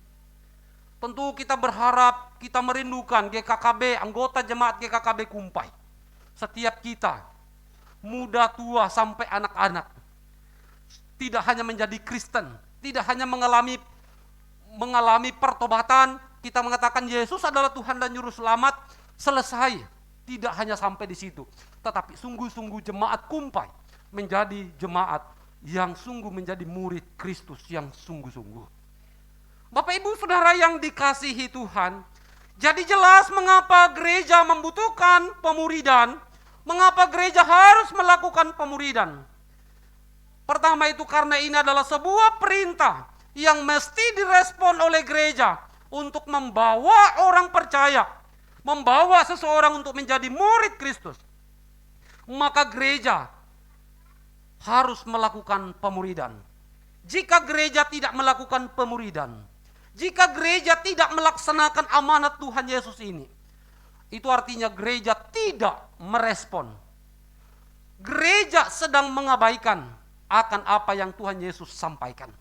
Tentu kita berharap, kita merindukan GKKB, anggota jemaat GKKB Kumpai. Setiap kita, muda tua sampai anak-anak, tidak hanya menjadi Kristen, tidak hanya mengalami pertobatan, kita mengatakan Yesus adalah Tuhan dan Juru Selamat, selesai. Tidak hanya sampai di situ, tetapi sungguh-sungguh jemaat Kumpai menjadi jemaat yang sungguh menjadi murid Kristus yang sungguh-sungguh. Bapak Ibu Saudara yang dikasihi Tuhan, jadi jelas mengapa gereja membutuhkan pemuridan, mengapa gereja harus melakukan pemuridan. Pertama itu karena ini adalah sebuah perintah yang mesti direspon oleh gereja untuk membawa orang percaya, membawa seseorang untuk menjadi murid Kristus. Maka gereja harus melakukan pemuridan. Jika gereja tidak melakukan pemuridan, jika gereja tidak melaksanakan amanat Tuhan Yesus ini, itu artinya gereja tidak merespon. Gereja sedang mengabaikan akan apa yang Tuhan Yesus sampaikan.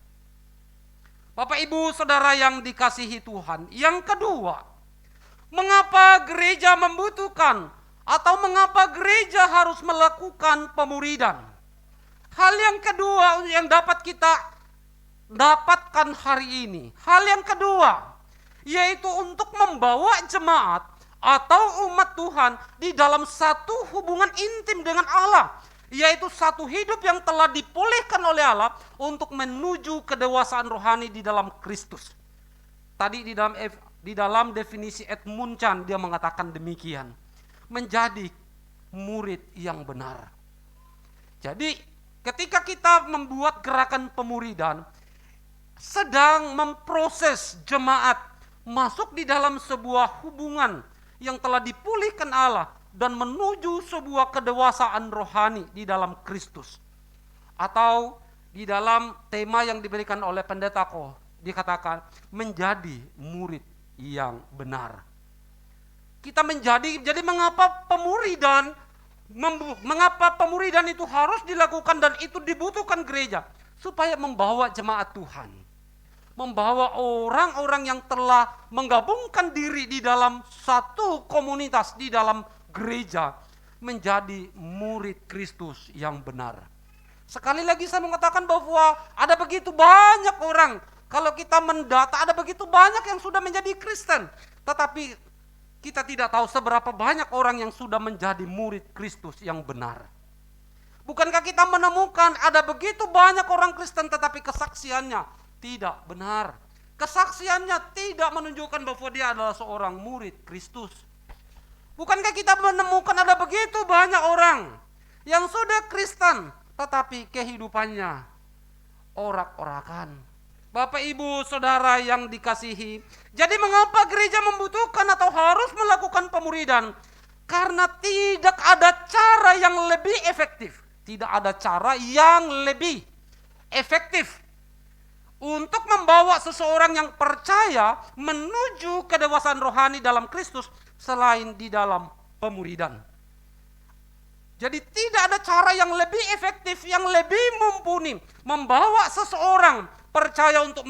Bapak Ibu Saudara yang dikasihi Tuhan, yang kedua, mengapa gereja membutuhkan atau mengapa gereja harus melakukan pemuridan? Hal yang kedua yang dapat kita dapatkan hari ini, hal yang kedua, yaitu untuk membawa jemaat atau umat Tuhan di dalam satu hubungan intim dengan Allah, yaitu satu hidup yang telah dipulihkan oleh Allah untuk menuju kedewasaan rohani di dalam Kristus. Tadi di dalam definisi Edmund Chan dia mengatakan demikian, menjadi murid yang benar. Jadi ketika kita membuat gerakan pemuridan, sedang memproses jemaat masuk di dalam sebuah hubungan yang telah dipulihkan Allah dan menuju sebuah kedewasaan rohani di dalam Kristus. Atau di dalam tema yang diberikan oleh Pendeta Ko dikatakan menjadi murid yang benar. Kita jadi mengapa pemuridan itu harus dilakukan dan itu dibutuhkan gereja supaya membawa jemaat Tuhan, membawa orang-orang yang telah menggabungkan diri di dalam satu komunitas, di dalam gereja, menjadi murid Kristus yang benar. Sekali lagi saya mengatakan bahwa ada begitu banyak orang, kalau kita mendata ada begitu banyak yang sudah menjadi Kristen, tetapi kita tidak tahu seberapa banyak orang yang sudah menjadi murid Kristus yang benar. Bukankah kita menemukan ada begitu banyak orang Kristen tetapi kesaksiannya tidak benar. Kesaksiannya tidak menunjukkan bahwa dia adalah seorang murid Kristus. Bukankah kita menemukan ada begitu banyak orang yang sudah Kristen tetapi kehidupannya orak-orakan. Bapak Ibu Saudara yang dikasihi, jadi mengapa gereja membutuhkan atau harus melakukan pemuridan? Karena tidak ada cara yang lebih efektif, Tidak ada cara yang lebih efektif untuk membawa seseorang yang percaya menuju kedewasaan rohani dalam Kristus selain di dalam pemuridan. Jadi tidak ada cara yang lebih efektif, yang lebih mumpuni membawa seseorang percaya untuk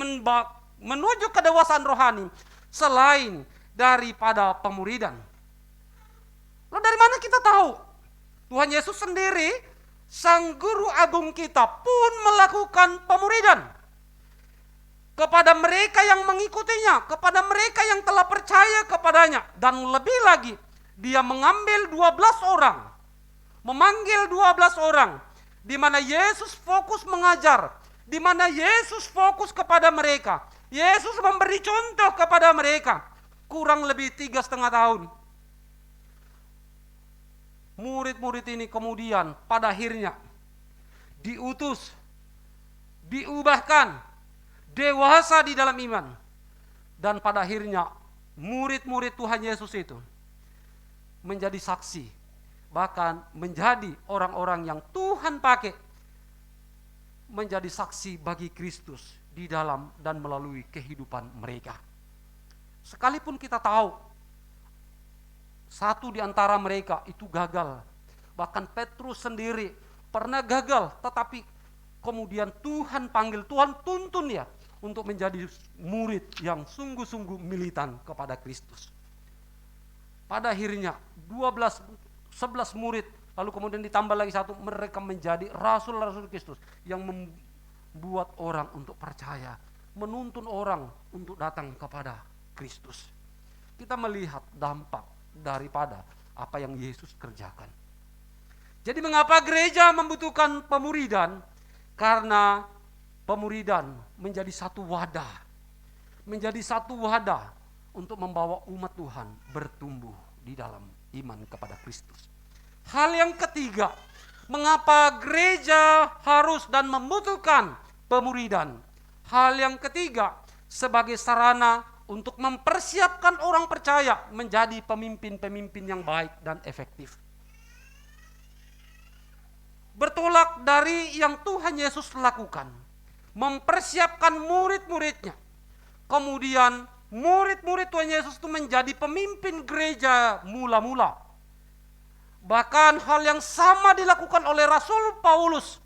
menuju kedewasaan rohani selain daripada pemuridan. Lalu dari mana kita tahu? Tuhan Yesus sendiri, Sang Guru Agung kita pun melakukan pemuridan kepada mereka yang mengikutinya, kepada mereka yang telah percaya kepadanya. Dan lebih lagi, dia mengambil 12 orang, memanggil 12 orang, di mana Yesus fokus mengajar, di mana Yesus fokus kepada mereka. Yesus memberi contoh kepada mereka, kurang lebih 3,5 tahun. Murid-murid ini kemudian pada akhirnya diutus, diubahkan, dewasa di dalam iman. Dan pada akhirnya murid-murid Tuhan Yesus itu menjadi saksi, bahkan menjadi orang-orang yang Tuhan pakai menjadi saksi bagi Kristus di dalam dan melalui kehidupan mereka. Sekalipun kita tahu satu di antara mereka itu gagal, bahkan Petrus sendiri pernah gagal, tetapi kemudian Tuhan panggil, Tuhan tuntun dia untuk menjadi murid yang sungguh-sungguh militan kepada Kristus. Pada akhirnya 11 murid, lalu kemudian ditambah lagi satu, mereka menjadi rasul-rasul Kristus yang membuat orang untuk percaya, menuntun orang untuk datang kepada Kristus. Kita melihat dampak daripada apa yang Yesus kerjakan. Jadi mengapa gereja membutuhkan pemuridan? Karena pemuridan menjadi satu wadah, menjadi satu wadah untuk membawa umat Tuhan bertumbuh di dalam iman kepada Kristus. Hal yang ketiga, mengapa gereja harus dan membutuhkan pemuridan? Hal yang ketiga, sebagai sarana untuk mempersiapkan orang percaya menjadi pemimpin-pemimpin yang baik dan efektif. Bertolak dari yang Tuhan Yesus lakukan, mempersiapkan murid-muridnya. Kemudian murid-murid Tuhan Yesus itu menjadi pemimpin gereja mula-mula. Bahkan hal yang sama dilakukan oleh Rasul Paulus,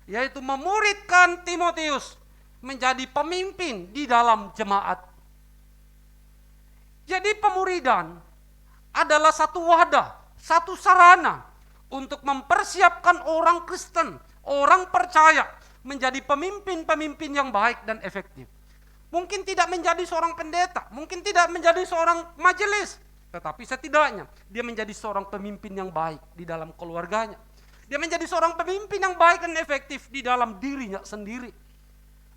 yaitu memuridkan Timotius menjadi pemimpin di dalam jemaat. Jadi pemuridan adalah satu wadah, satu sarana untuk mempersiapkan orang Kristen, orang percaya menjadi pemimpin-pemimpin yang baik dan efektif. Mungkin tidak menjadi seorang pendeta, mungkin tidak menjadi seorang majelis, tetapi setidaknya dia menjadi seorang pemimpin yang baik di dalam keluarganya. Dia menjadi seorang pemimpin yang baik dan efektif di dalam dirinya sendiri.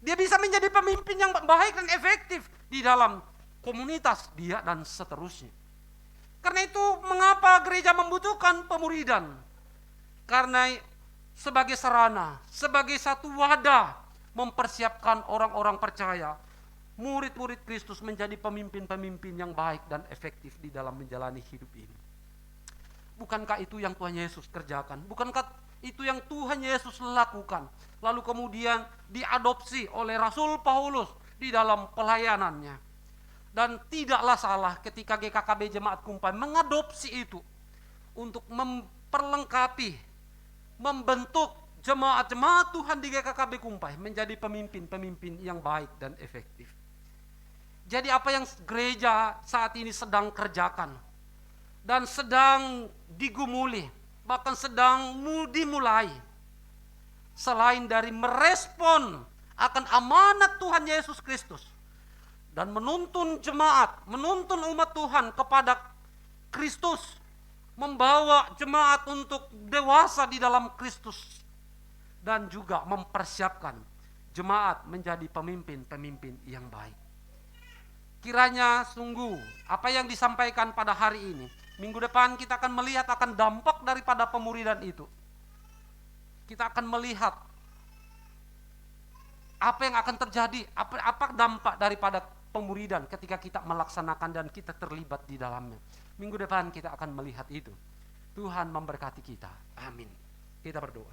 Dia bisa menjadi pemimpin yang baik dan efektif di dalam komunitas dia dan seterusnya. Karena itu mengapa gereja membutuhkan pemuridan? Karena sebagai sarana, sebagai satu wadah mempersiapkan orang-orang percaya, murid-murid Kristus menjadi pemimpin-pemimpin yang baik dan efektif di dalam menjalani hidup ini. Bukankah itu yang Tuhan Yesus kerjakan? Bukankah itu yang Tuhan Yesus lakukan? Lalu kemudian diadopsi oleh Rasul Paulus di dalam pelayanannya. Dan tidaklah salah ketika GKKB Jemaat Kumpai mengadopsi itu untuk memperlengkapi, membentuk jemaat-jemaat Tuhan di GKKB Kumpai menjadi pemimpin-pemimpin yang baik dan efektif. Jadi apa yang gereja saat ini sedang kerjakan dan sedang digumuli, bahkan sedang dimulai, selain dari merespon akan amanat Tuhan Yesus Kristus dan menuntun jemaat, menuntun umat Tuhan kepada Kristus, membawa jemaat untuk dewasa di dalam Kristus, dan juga mempersiapkan jemaat menjadi pemimpin-pemimpin yang baik. Kiranya sungguh apa yang disampaikan pada hari ini, minggu depan kita akan melihat akan dampak daripada pemuridan itu. Kita akan melihat apa yang akan terjadi, apa dampak daripada pemuridan ketika kita melaksanakan dan kita terlibat di dalamnya. Minggu depan kita akan melihat itu. Tuhan memberkati kita. Amin. Kita berdoa.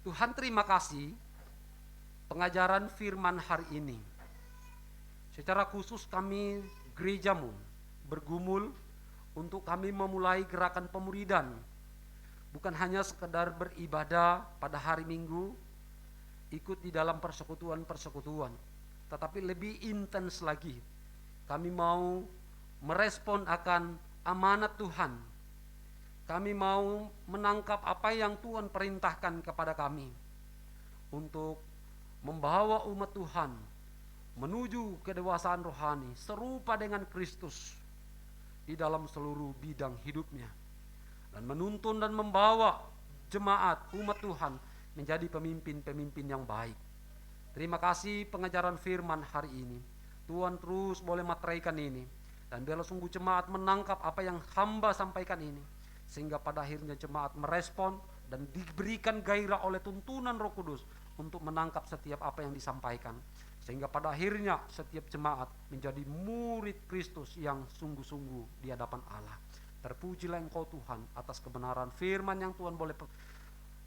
Tuhan terima kasih pengajaran firman hari ini. Secara khusus kami gerejamu bergumul untuk kami memulai gerakan pemuridan. Bukan hanya sekedar beribadah pada hari Minggu, ikut di dalam persekutuan-persekutuan, tetapi lebih intens lagi. Kami mau merespon akan amanat Tuhan. Kami mau menangkap apa yang Tuhan perintahkan kepada kami untuk membawa umat Tuhan menuju kedewasaan rohani serupa dengan Kristus di dalam seluruh bidang hidupnya, dan menuntun dan membawa jemaat umat Tuhan menjadi pemimpin-pemimpin yang baik. Terima kasih pengajaran firman hari ini. Tuhan terus boleh materaikan ini, dan biarlah sungguh jemaat menangkap apa yang hamba sampaikan ini, sehingga pada akhirnya jemaat merespon dan diberikan gairah oleh tuntunan Roh Kudus untuk menangkap setiap apa yang disampaikan, sehingga pada akhirnya setiap jemaat menjadi murid Kristus yang sungguh-sungguh di hadapan Allah. Terpujilah Engkau Tuhan atas kebenaran firman yang Tuhan boleh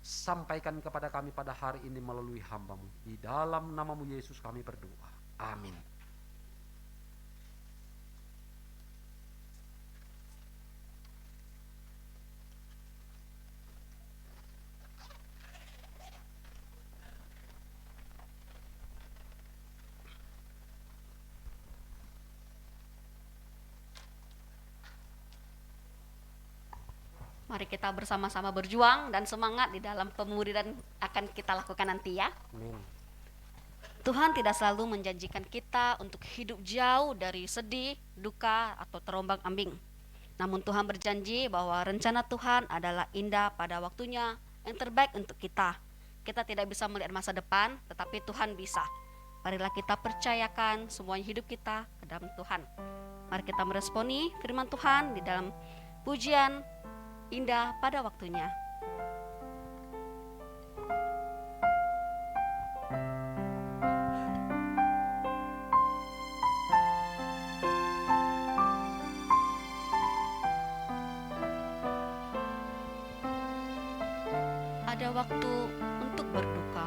sampaikan kepada kami pada hari ini melalui hamba-Mu. Di dalam nama-Mu Yesus kami berdoa. Amin. Mari kita bersama-sama berjuang dan semangat di dalam pemuridan akan kita lakukan nanti ya. Amin. Tuhan tidak selalu menjanjikan kita untuk hidup jauh dari sedih, duka, atau terombang-ambing. Namun Tuhan berjanji bahwa rencana Tuhan adalah indah pada waktunya, yang terbaik untuk kita. Kita tidak bisa melihat masa depan, tetapi Tuhan bisa. Marilah kita percayakan semuanya hidup kita ke dalam Tuhan. Mari kita meresponi firman Tuhan di dalam pujian indah pada waktunya. Ada waktu untuk berduka.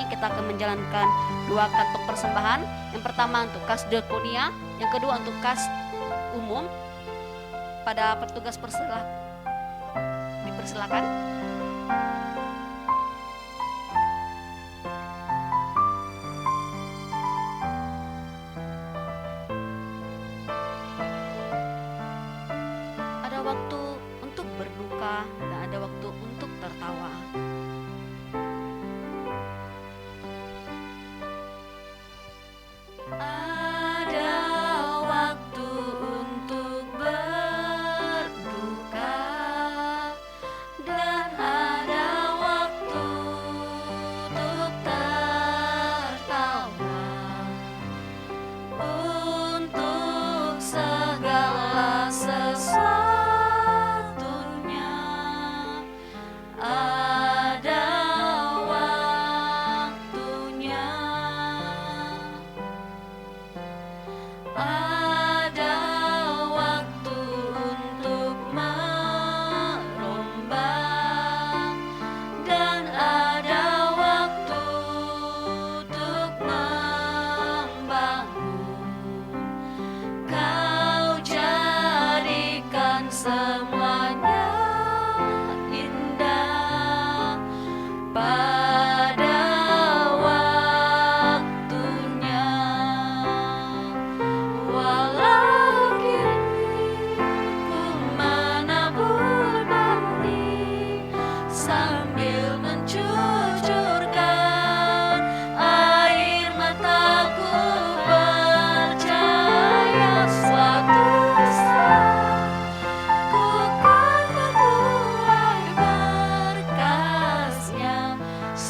Kita akan menjalankan 2 kantong persembahan. Yang pertama untuk kas diakonia, yang kedua untuk kas umum. Pada petugas dipersilakan. Ada waktu untuk berduka dan ada waktu untuk tertawa. Dan ada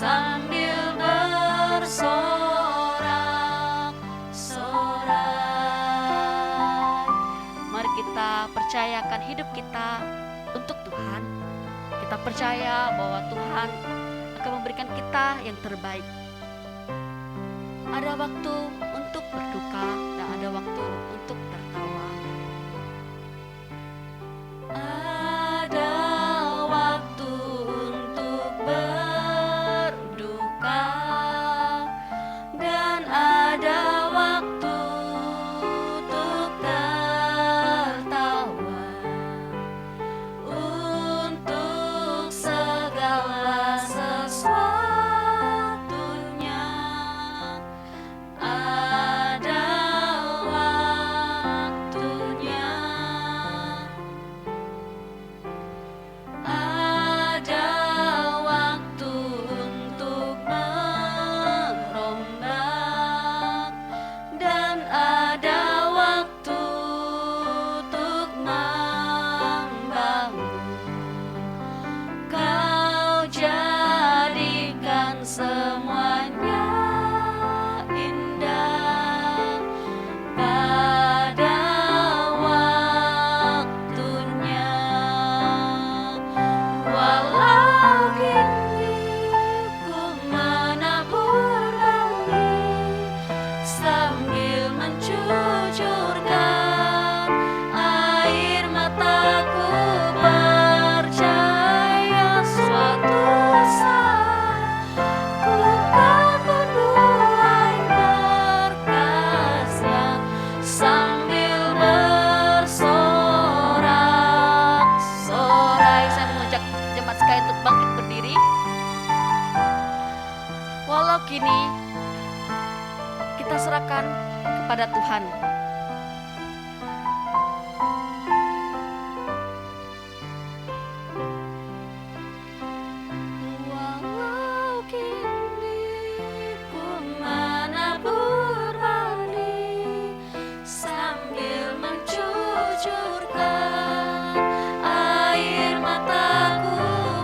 sambil bersorak-sorai. Mari kita percayakan hidup kita untuk Tuhan. Kita percaya bahwa Tuhan akan memberikan kita yang terbaik. Ada waktu untuk berduka dan ada waktu untuk tertawa. Ada waktu untuk berduka dan ada waktu untuk tertawa. Untuk segala sesuatunya ada waktunya. Ada waktu untuk merombak dan ada waktu untuk membangun. Kau jadikan semuanya indah pada waktunya. Walau kini ku menabur balik sambil mencucurkan air mataku, percaya suatu saat ku kan menuai berkasnya sambil bersorak-sorai. Saya mengajak jemaat sekalian untuk bangkit berdiri. Walau kini kita serahkan kepada Tuhan. Walau kini ku menabur balik sambil mencucurkan air mataku,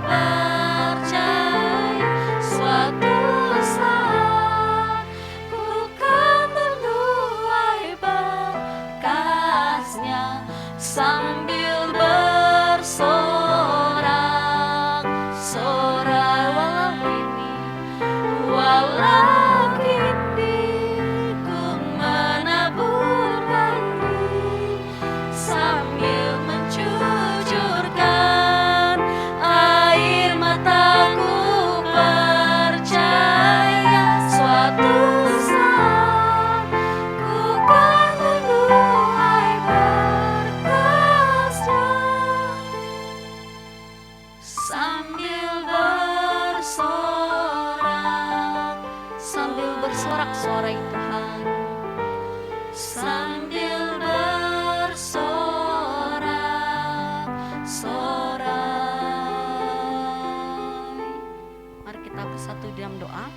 percaya suatu saat ku kan menuai berkasnya sambil bersorak-sorai. Walau kini ku menabur balik sambil mencucurkan air mataku, percaya suatu saat ku kan menuai berkasnya sambil bersorak-sorai Tuhan. sambil bersorak-sorai. Mari kita bersatu dalam doa.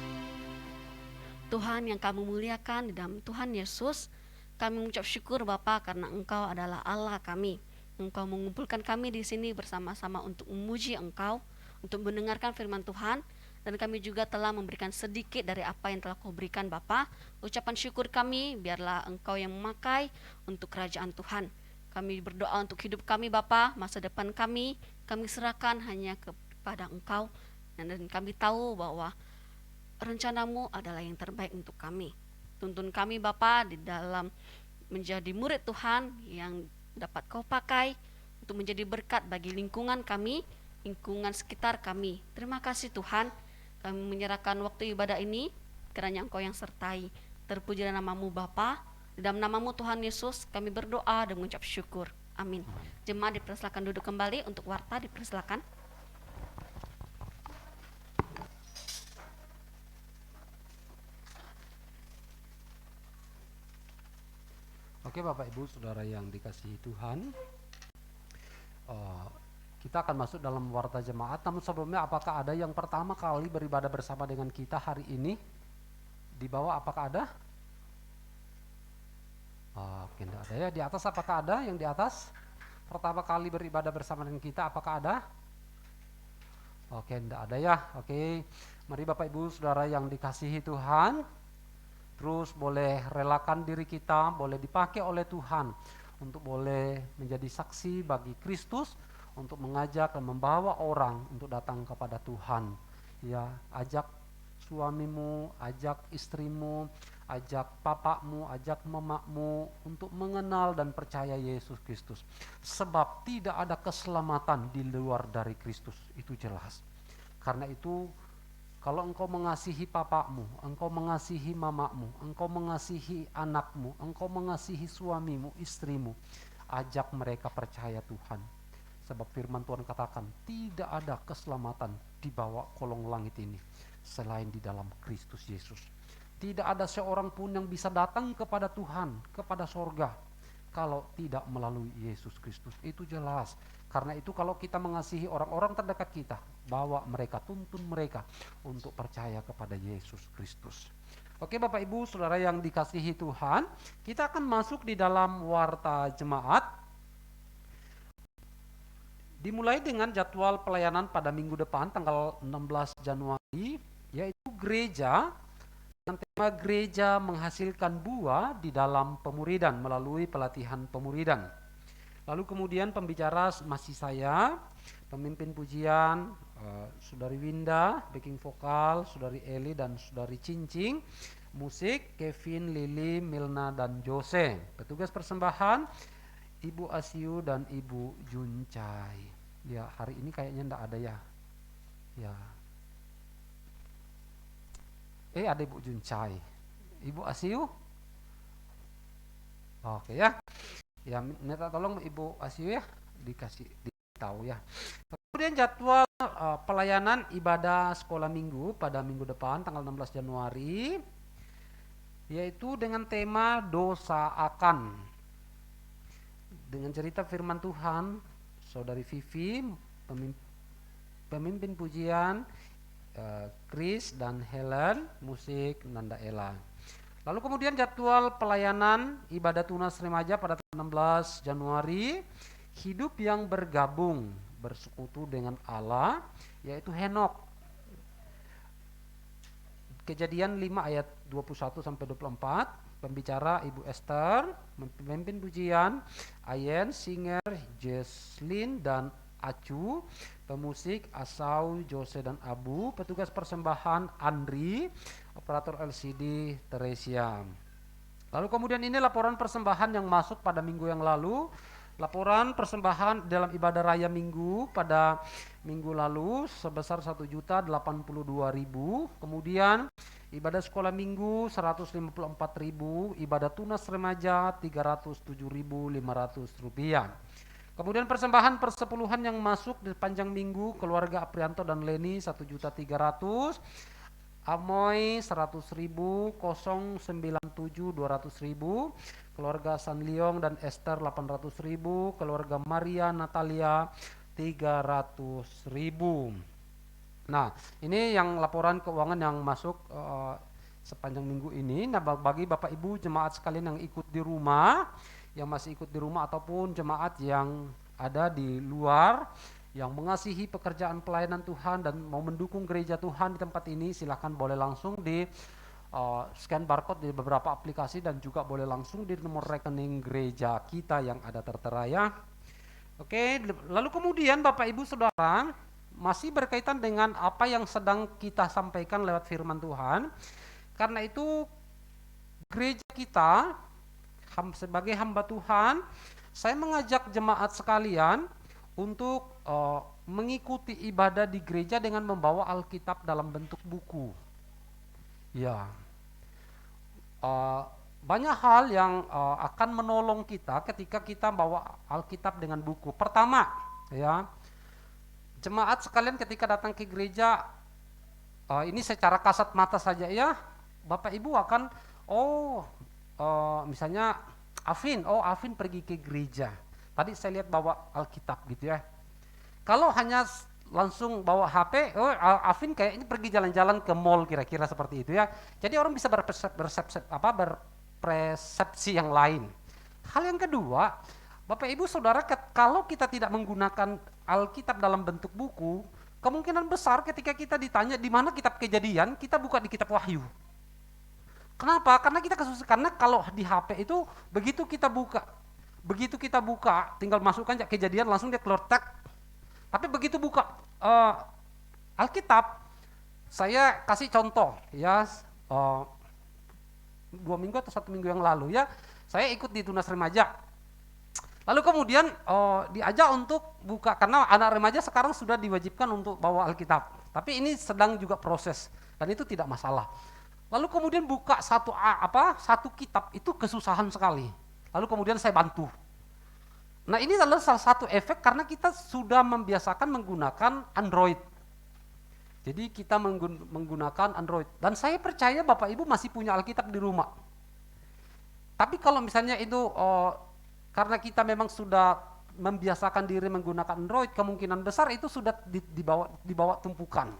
Tuhan yang kami muliakan di dalam Tuhan Yesus, kami mengucap syukur Bapa karena Engkau adalah Allah kami. Engkau mengumpulkan kami di sini bersama-sama untuk memuji Engkau, untuk mendengarkan firman Tuhan, dan kami juga telah memberikan sedikit dari apa yang telah Kau berikan Bapa. Ucapan syukur kami biarlah Engkau yang memakai untuk kerajaan Tuhan. Kami berdoa untuk hidup kami Bapa, masa depan kami serahkan hanya kepada Engkau, dan kami tahu bahwa rencanamu adalah yang terbaik untuk kami. Tuntun kami Bapa di dalam menjadi murid Tuhan yang dapat Kau pakai untuk menjadi berkat bagi lingkungan kami, lingkungan sekitar kami. Terima kasih Tuhan, kami menyerahkan waktu ibadah ini, kiranya Engkau yang sertai. Terpujilah namamu Bapa, di dalam namamu Tuhan Yesus kami berdoa dan mengucap syukur. Amin. Jemaat dipersilakan duduk kembali, untuk warta dipersilakan. Oke Bapak Ibu Saudara yang dikasihi Tuhan, kita akan masuk dalam warta jemaat. Namun sebelumnya, apakah ada yang pertama kali beribadah bersama dengan kita hari ini? Di bawah apakah ada? Oke, enggak ada ya. Di atas apakah ada? Yang di atas pertama kali beribadah bersama dengan kita apakah ada? Oke, enggak ada ya. Oke. Mari Bapak Ibu Saudara yang dikasihi Tuhan, terus boleh relakan diri kita, boleh dipakai oleh Tuhan untuk boleh menjadi saksi bagi Kristus, untuk mengajak dan membawa orang untuk datang kepada Tuhan. Ya, ajak suamimu, ajak istrimu, ajak papakmu, ajak mamamu untuk mengenal dan percaya Yesus Kristus. Sebab tidak ada keselamatan di luar dari Kristus, itu jelas. Karena itu, kalau engkau mengasihi papakmu, engkau mengasihi mamamu, engkau mengasihi anakmu, engkau mengasihi suamimu, istrimu, ajak mereka percaya Tuhan. Sebab firman Tuhan katakan, tidak ada keselamatan di bawah kolong langit ini selain di dalam Kristus Yesus. Tidak ada seorang pun yang bisa datang kepada Tuhan, kepada sorga, kalau tidak melalui Yesus Kristus. Itu jelas. Karena itu kalau kita mengasihi orang-orang terdekat kita, bawa mereka, tuntun mereka untuk percaya kepada Yesus Kristus. Oke Bapak Ibu Saudara yang dikasihi Tuhan, kita akan masuk di dalam warta jemaat. Dimulai dengan jadwal pelayanan pada minggu depan tanggal 16 Januari, yaitu gereja, dengan tema gereja menghasilkan buah di dalam pemuridan melalui pelatihan pemuridan. Lalu kemudian pembicara masih saya, pemimpin pujian, Saudari Winda, backing vokal, Saudari Eli dan Saudari Cincing, musik, Kevin, Lili, Milna dan Jose. Petugas persembahan, Ibu Asiu dan Ibu Juncai. Ya, hari ini kayaknya enggak ada ya. Ya. Ada Ibu Juncai. Ibu Asiu? Oke ya. Ya, minta tolong Ibu Asiu ya, ditahu ya. Kemudian jadwal pelayanan ibadah sekolah minggu pada minggu depan tanggal 16 Januari, yaitu dengan tema dosa akan. Dengan cerita firman Tuhan, Saudari Vivi, pemimpin pujian, Chris dan Helen, musik Nanda Ella. Lalu kemudian jadwal pelayanan ibadah tunas remaja pada 16 Januari, hidup yang bergabung, bersekutu dengan Allah, yaitu Henok. Kejadian 5 ayat 21 sampai 24, pembicara Ibu Esther, pemimpin pujian Ayen, singer Jesslyn dan Acu, pemusik Asau, Jose dan Abu, petugas persembahan Andri, operator LCD Teresia. Lalu kemudian ini laporan persembahan yang masuk pada minggu yang lalu. Laporan persembahan dalam ibadah raya minggu pada minggu lalu sebesar 1.082.000. Kemudian ibadah sekolah minggu 154.000, ibadah tunas remaja 307.500 rupiah. Kemudian persembahan persepuluhan yang masuk di panjang minggu, keluarga Aprianto dan Leni 1.300.000, Amoy 100.000, 097 200.000, keluarga Sanliong dan Esther 800.000, keluarga Maria Natalia 300.000. Nah, ini yang laporan keuangan yang masuk sepanjang minggu ini. Nah, bagi Bapak Ibu jemaat sekalian yang ikut di rumah, yang masih ikut di rumah ataupun jemaat yang ada di luar, yang mengasihi pekerjaan pelayanan Tuhan dan mau mendukung gereja Tuhan di tempat ini, silahkan boleh langsung di scan barcode di beberapa aplikasi dan juga boleh langsung di nomor rekening gereja kita yang ada tertera ya. Oke, lalu kemudian Bapak Ibu Saudara, masih berkaitan dengan apa yang sedang kita sampaikan lewat firman Tuhan. Karena itu gereja kita sebagai hamba Tuhan, saya mengajak jemaat sekalian untuk mengikuti ibadah di gereja dengan membawa Alkitab dalam bentuk buku. Ya, banyak hal yang akan menolong kita ketika kita bawa Alkitab dengan buku. Pertama, ya, jemaat sekalian ketika datang ke gereja, ini secara kasat mata saja ya, Bapak Ibu akan, misalnya Afin pergi ke gereja. Tadi saya lihat bawa Alkitab gitu ya. Kalau hanya langsung bawa HP, Afin kayaknya pergi jalan-jalan ke mall, kira-kira seperti itu ya. Jadi orang bisa berpersepsi yang lain. Hal yang kedua, Bapak Ibu Saudara, kalau kita tidak menggunakan Alkitab dalam bentuk buku, kemungkinan besar ketika kita ditanya di mana kitab Kejadian, kita buka di kitab Wahyu. Kenapa? Karena kita karena kalau di HP itu begitu kita buka, tinggal masukkan Kejadian langsung dia keluar tag. Tapi begitu buka Alkitab, saya kasih contoh ya, 2 minggu atau 1 minggu yang lalu ya, saya ikut di Tunas Remaja. Lalu kemudian diajak untuk buka, karena anak remaja sekarang sudah diwajibkan untuk bawa Alkitab. Tapi ini sedang juga proses dan itu tidak masalah. Lalu kemudian buka satu kitab itu kesusahan sekali. Lalu kemudian saya bantu. Nah ini adalah salah satu efek karena kita sudah membiasakan menggunakan Android. Jadi kita menggunakan Android. Dan saya percaya Bapak Ibu masih punya Alkitab di rumah. Tapi kalau misalnya itu karena kita memang sudah membiasakan diri menggunakan Android, kemungkinan besar itu sudah dibawa tumpukan.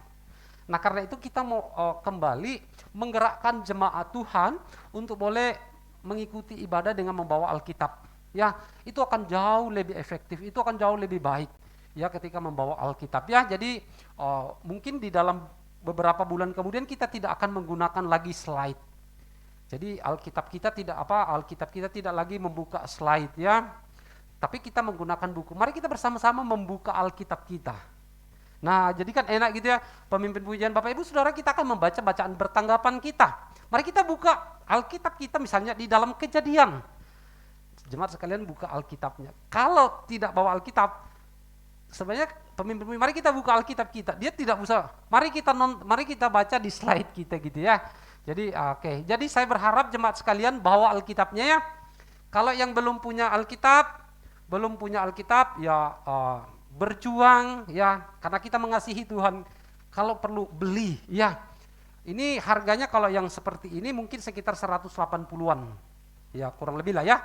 Nah karena itu kita mau kembali menggerakkan jemaat Tuhan untuk boleh mengikuti ibadah dengan membawa Alkitab. Ya, itu akan jauh lebih efektif, itu akan jauh lebih baik ya ketika membawa Alkitab ya. Jadi mungkin di dalam beberapa bulan kemudian kita tidak akan menggunakan lagi slide. Jadi Alkitab kita tidak lagi membuka slide ya. Tapi kita menggunakan buku. Mari kita bersama-sama membuka Alkitab kita. Nah, jadi kan enak gitu ya, pemimpin pujian Bapak Ibu Saudara, kita akan membaca bacaan bertanggapan kita. Mari kita buka Alkitab kita misalnya di dalam Kejadian. Jemaat sekalian buka Alkitabnya. Kalau tidak bawa Alkitab, sebenarnya pemimpin, mari kita buka Alkitab kita. Dia tidak usah. Mari kita baca di slide kita gitu ya. Jadi Jadi saya berharap jemaat sekalian bawa Alkitabnya ya. Kalau yang belum punya Alkitab ya berjuang ya, karena kita mengasihi Tuhan. Kalau perlu beli ya. Ini harganya kalau yang seperti ini mungkin sekitar 180-an. Ya, kurang lebih lah ya.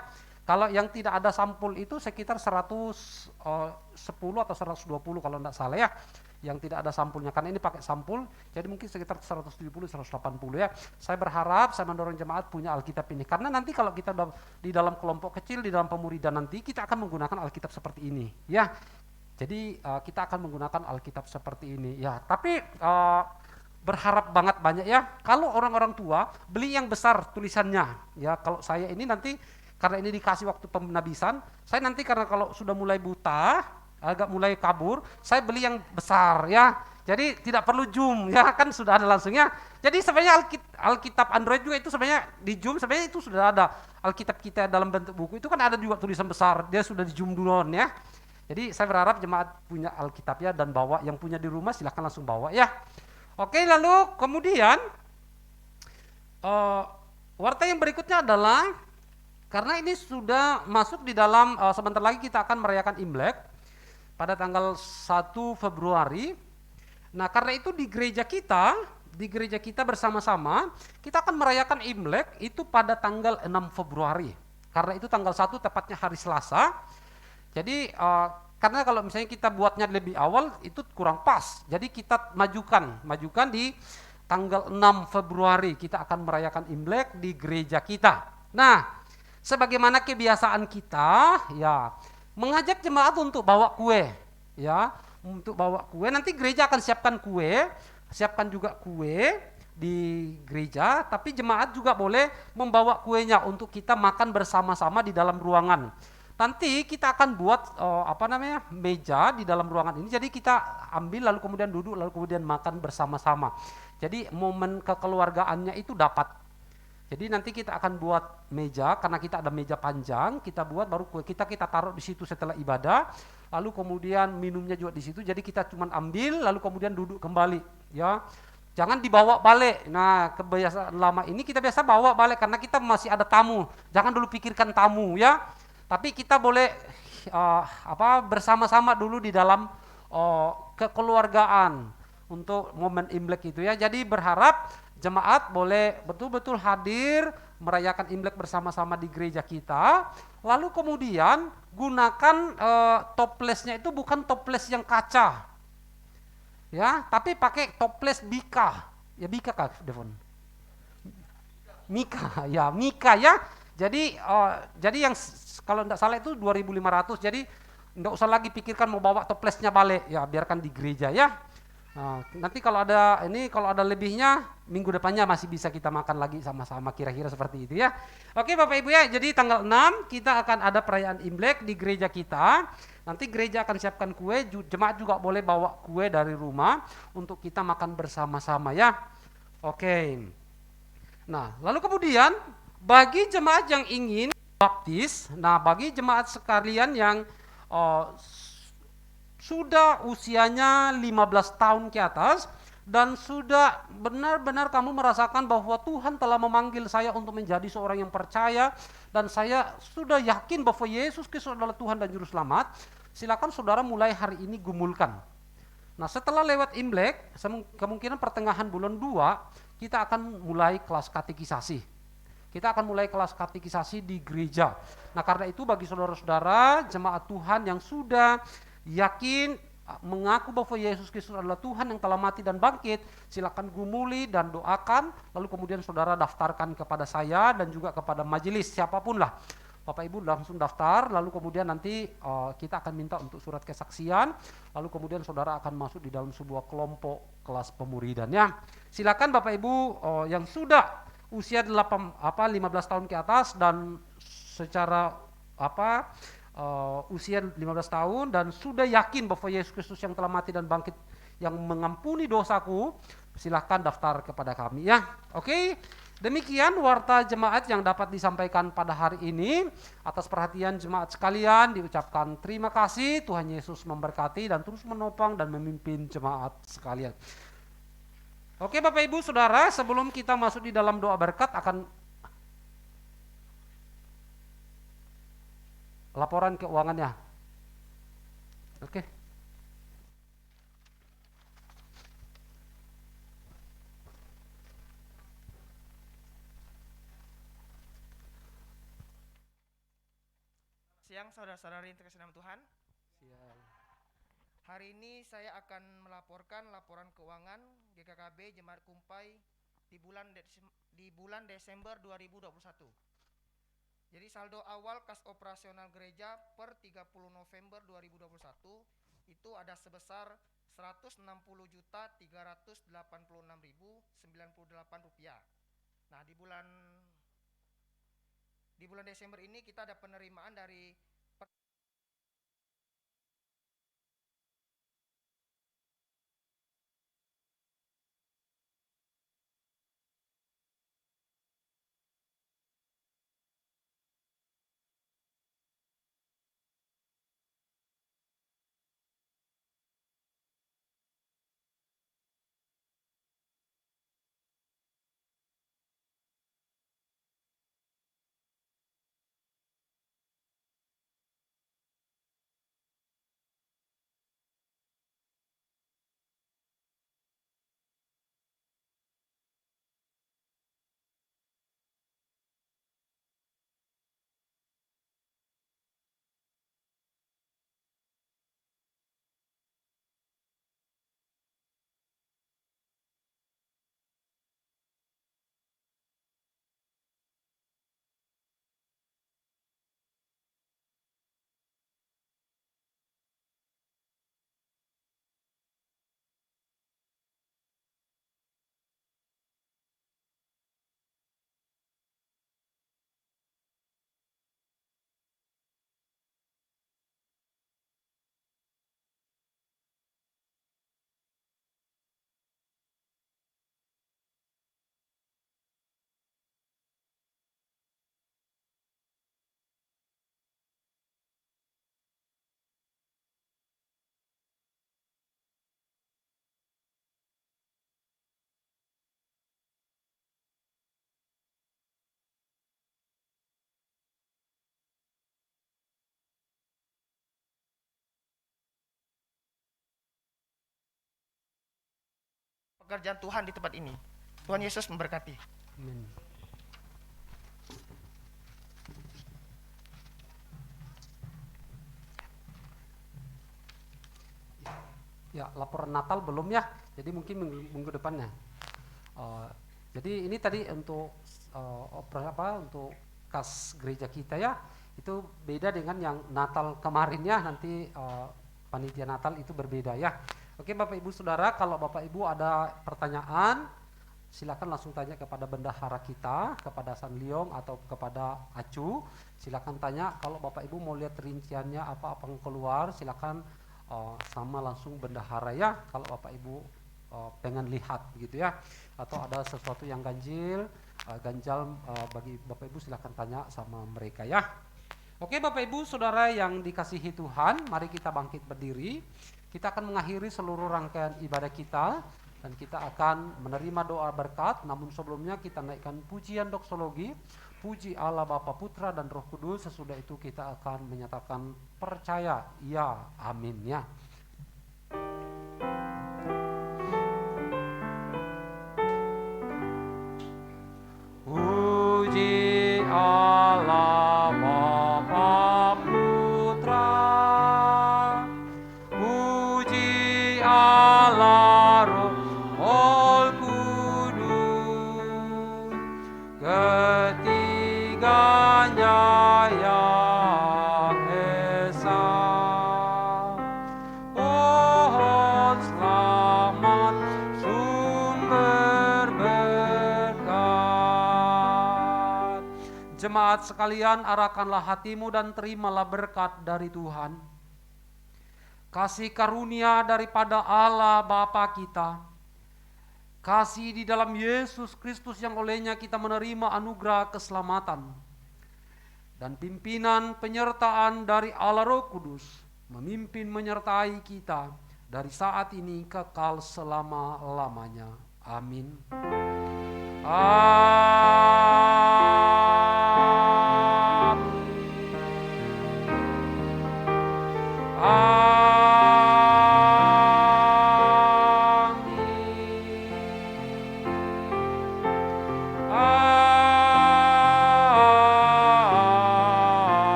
Kalau yang tidak ada sampul itu sekitar 110 atau 120 kalau tidak salah ya. Yang tidak ada sampulnya, karena ini pakai sampul, jadi mungkin sekitar 170-180 ya. Saya berharap, saya mendorong jemaat punya Alkitab ini, karena nanti kalau kita di dalam kelompok kecil, di dalam pemuridan nanti, kita akan menggunakan Alkitab seperti ini ya. Jadi kita akan menggunakan Alkitab seperti ini ya. Tapi berharap banyak ya, kalau orang-orang tua beli yang besar tulisannya ya. Kalau saya ini nanti, karena ini dikasih waktu penabisan, saya nanti karena kalau sudah mulai buta, agak mulai kabur, saya beli yang besar ya. Jadi tidak perlu zoom ya, kan sudah ada langsungnya. Jadi sebenarnya Alkitab Android juga itu sebenarnya di zoom, sebenarnya itu sudah ada. Alkitab kita dalam bentuk buku itu kan ada juga tulisan besar, dia sudah di zoom duluan ya. Jadi saya berharap jemaat punya Alkitab ya, dan bawa, yang punya di rumah silahkan langsung bawa ya. Oke, lalu kemudian warta yang berikutnya adalah, karena ini sudah masuk di dalam, sebentar lagi kita akan merayakan Imlek pada tanggal 1 Februari. Nah karena itu di gereja kita bersama-sama, kita akan merayakan Imlek itu pada tanggal 6 Februari. Karena itu tanggal 1 tepatnya hari Selasa. Jadi karena kalau misalnya kita buatnya lebih awal itu kurang pas. Jadi kita majukan di tanggal 6 Februari kita akan merayakan Imlek di gereja kita. Nah, sebagaimana kebiasaan kita ya, mengajak jemaat untuk bawa kue ya, untuk bawa kue. Nanti gereja akan siapkan juga kue di gereja, tapi jemaat juga boleh membawa kuenya untuk kita makan bersama-sama di dalam ruangan. Nanti kita akan buat meja di dalam ruangan ini. Jadi kita ambil lalu kemudian duduk lalu kemudian makan bersama-sama. Jadi momen kekeluargaannya itu dapat. Jadi nanti kita akan buat meja, karena kita ada meja panjang, kita buat, baru kue kita taruh di situ setelah ibadah, lalu kemudian minumnya juga di situ. Jadi kita cuma ambil lalu kemudian duduk kembali ya. Jangan dibawa balik. Nah, kebiasaan lama ini kita biasa bawa balik karena kita masih ada tamu. Jangan dulu pikirkan tamu ya. Tapi kita boleh bersama-sama dulu di dalam kekeluargaan untuk momen Imlek itu ya. Jadi berharap jemaat boleh betul-betul hadir merayakan Imlek bersama-sama di gereja kita. Lalu kemudian gunakan toplesnya itu bukan toples yang kaca, ya, tapi pakai toples bika. Ya bika kah, Devon? Mika ya. Jadi yang kalau tidak salah itu 2.500. Jadi tidak usah lagi pikirkan mau bawa toplesnya balik ya, biarkan di gereja ya. Nah, nanti kalau ada lebihnya minggu depannya masih bisa kita makan lagi sama-sama kira-kira seperti itu ya. Oke Bapak Ibu ya, jadi tanggal 6 kita akan ada perayaan Imlek di gereja kita. Nanti gereja akan siapkan kue, jemaat juga boleh bawa kue dari rumah untuk kita makan bersama-sama ya. Oke. Nah, lalu kemudian bagi jemaat yang ingin baptis, nah bagi jemaat sekalian yang uh, sudah usianya 15 tahun ke atas dan sudah benar-benar kamu merasakan bahwa Tuhan telah memanggil saya untuk menjadi seorang yang percaya dan saya sudah yakin bahwa Yesus Kristus adalah Tuhan dan Juru Selamat, silakan saudara mulai hari ini gumulkan. Nah, setelah lewat Imlek, kemungkinan pertengahan bulan 2 kita akan mulai kelas katekisasi. Kita akan mulai kelas katekisasi di gereja. Nah, karena itu bagi saudara-saudara jemaat Tuhan yang sudah yakin mengaku bahwa Yesus Kristus adalah Tuhan yang telah mati dan bangkit, silakan gumuli dan doakan, lalu kemudian saudara daftarkan kepada saya dan juga kepada majelis siapapun lah. Bapak Ibu langsung daftar, lalu kemudian nanti kita akan minta untuk surat kesaksian, lalu kemudian saudara akan masuk di dalam sebuah kelompok kelas pemuridan ya. Silakan Bapak Ibu yang sudah usia 15 tahun ke atas dan secara usia 15 tahun dan sudah yakin bahwa Yesus Kristus yang telah mati dan bangkit yang mengampuni dosaku, silahkan daftar kepada kami ya. Oke, demikian warta jemaat yang dapat disampaikan pada hari ini. Atas perhatian jemaat sekalian diucapkan terima kasih. Tuhan Yesus memberkati dan terus menopang dan memimpin jemaat sekalian. Oke Bapak Ibu Saudara, sebelum kita masuk di dalam doa berkat akan laporan keuangannya. Oke. Siang saudara-saudari yang terkasih dalam Tuhan. Hari ini saya akan melaporkan laporan keuangan GKKB Jemaat Kumpai di bulan Desember 2021. Jadi saldo awal kas operasional gereja per 30 November 2021 itu ada sebesar Rp160.386.098. Nah, di bulan Desember ini kita ada penerimaan dari pekerjaan Tuhan di tempat ini. Tuhan Yesus memberkati. Amin. Ya, laporan Natal belum ya, jadi mungkin minggu depannya. Jadi ini tadi untuk untuk kas gereja kita ya, itu beda dengan yang Natal kemarin ya, nanti panitia Natal itu berbeda ya. Oke Bapak Ibu Saudara, kalau Bapak Ibu ada pertanyaan, silakan langsung tanya kepada bendahara kita, kepada San Leong atau kepada Acu. Silakan tanya. Kalau Bapak Ibu mau lihat rinciannya apa yang keluar, silakan sama langsung bendahara ya. Kalau Bapak Ibu pengen lihat gitu ya, atau ada sesuatu yang ganjil, bagi Bapak Ibu silakan tanya sama mereka ya. Oke Bapak Ibu Saudara yang dikasihi Tuhan, mari kita bangkit berdiri. Kita akan mengakhiri seluruh rangkaian ibadah kita dan kita akan menerima doa berkat. Namun sebelumnya kita naikkan pujian doksologi, puji Allah Bapa, Putra dan Roh Kudus. Sesudah itu kita akan menyatakan percaya, ya, amin ya. Puji Allah Bapa, Putra, puji Allah Roh Kudus, ketiganya yang esa. Pohon selamat, sumber berkat. Jemaat sekalian, arahkanlah hatimu dan terimalah berkat dari Tuhan. Kasih karunia daripada Allah Bapa kita, kasih di dalam Yesus Kristus yang olehnya kita menerima anugerah keselamatan, dan pimpinan penyertaan dari Allah Roh Kudus memimpin menyertai kita dari saat ini kekal selama-lamanya. Amin.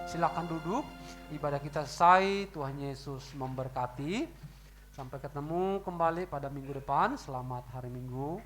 Silakan duduk. Ibadah kita selesai. Tuhan Yesus memberkati. Sampai ketemu kembali pada minggu depan. Selamat hari Minggu.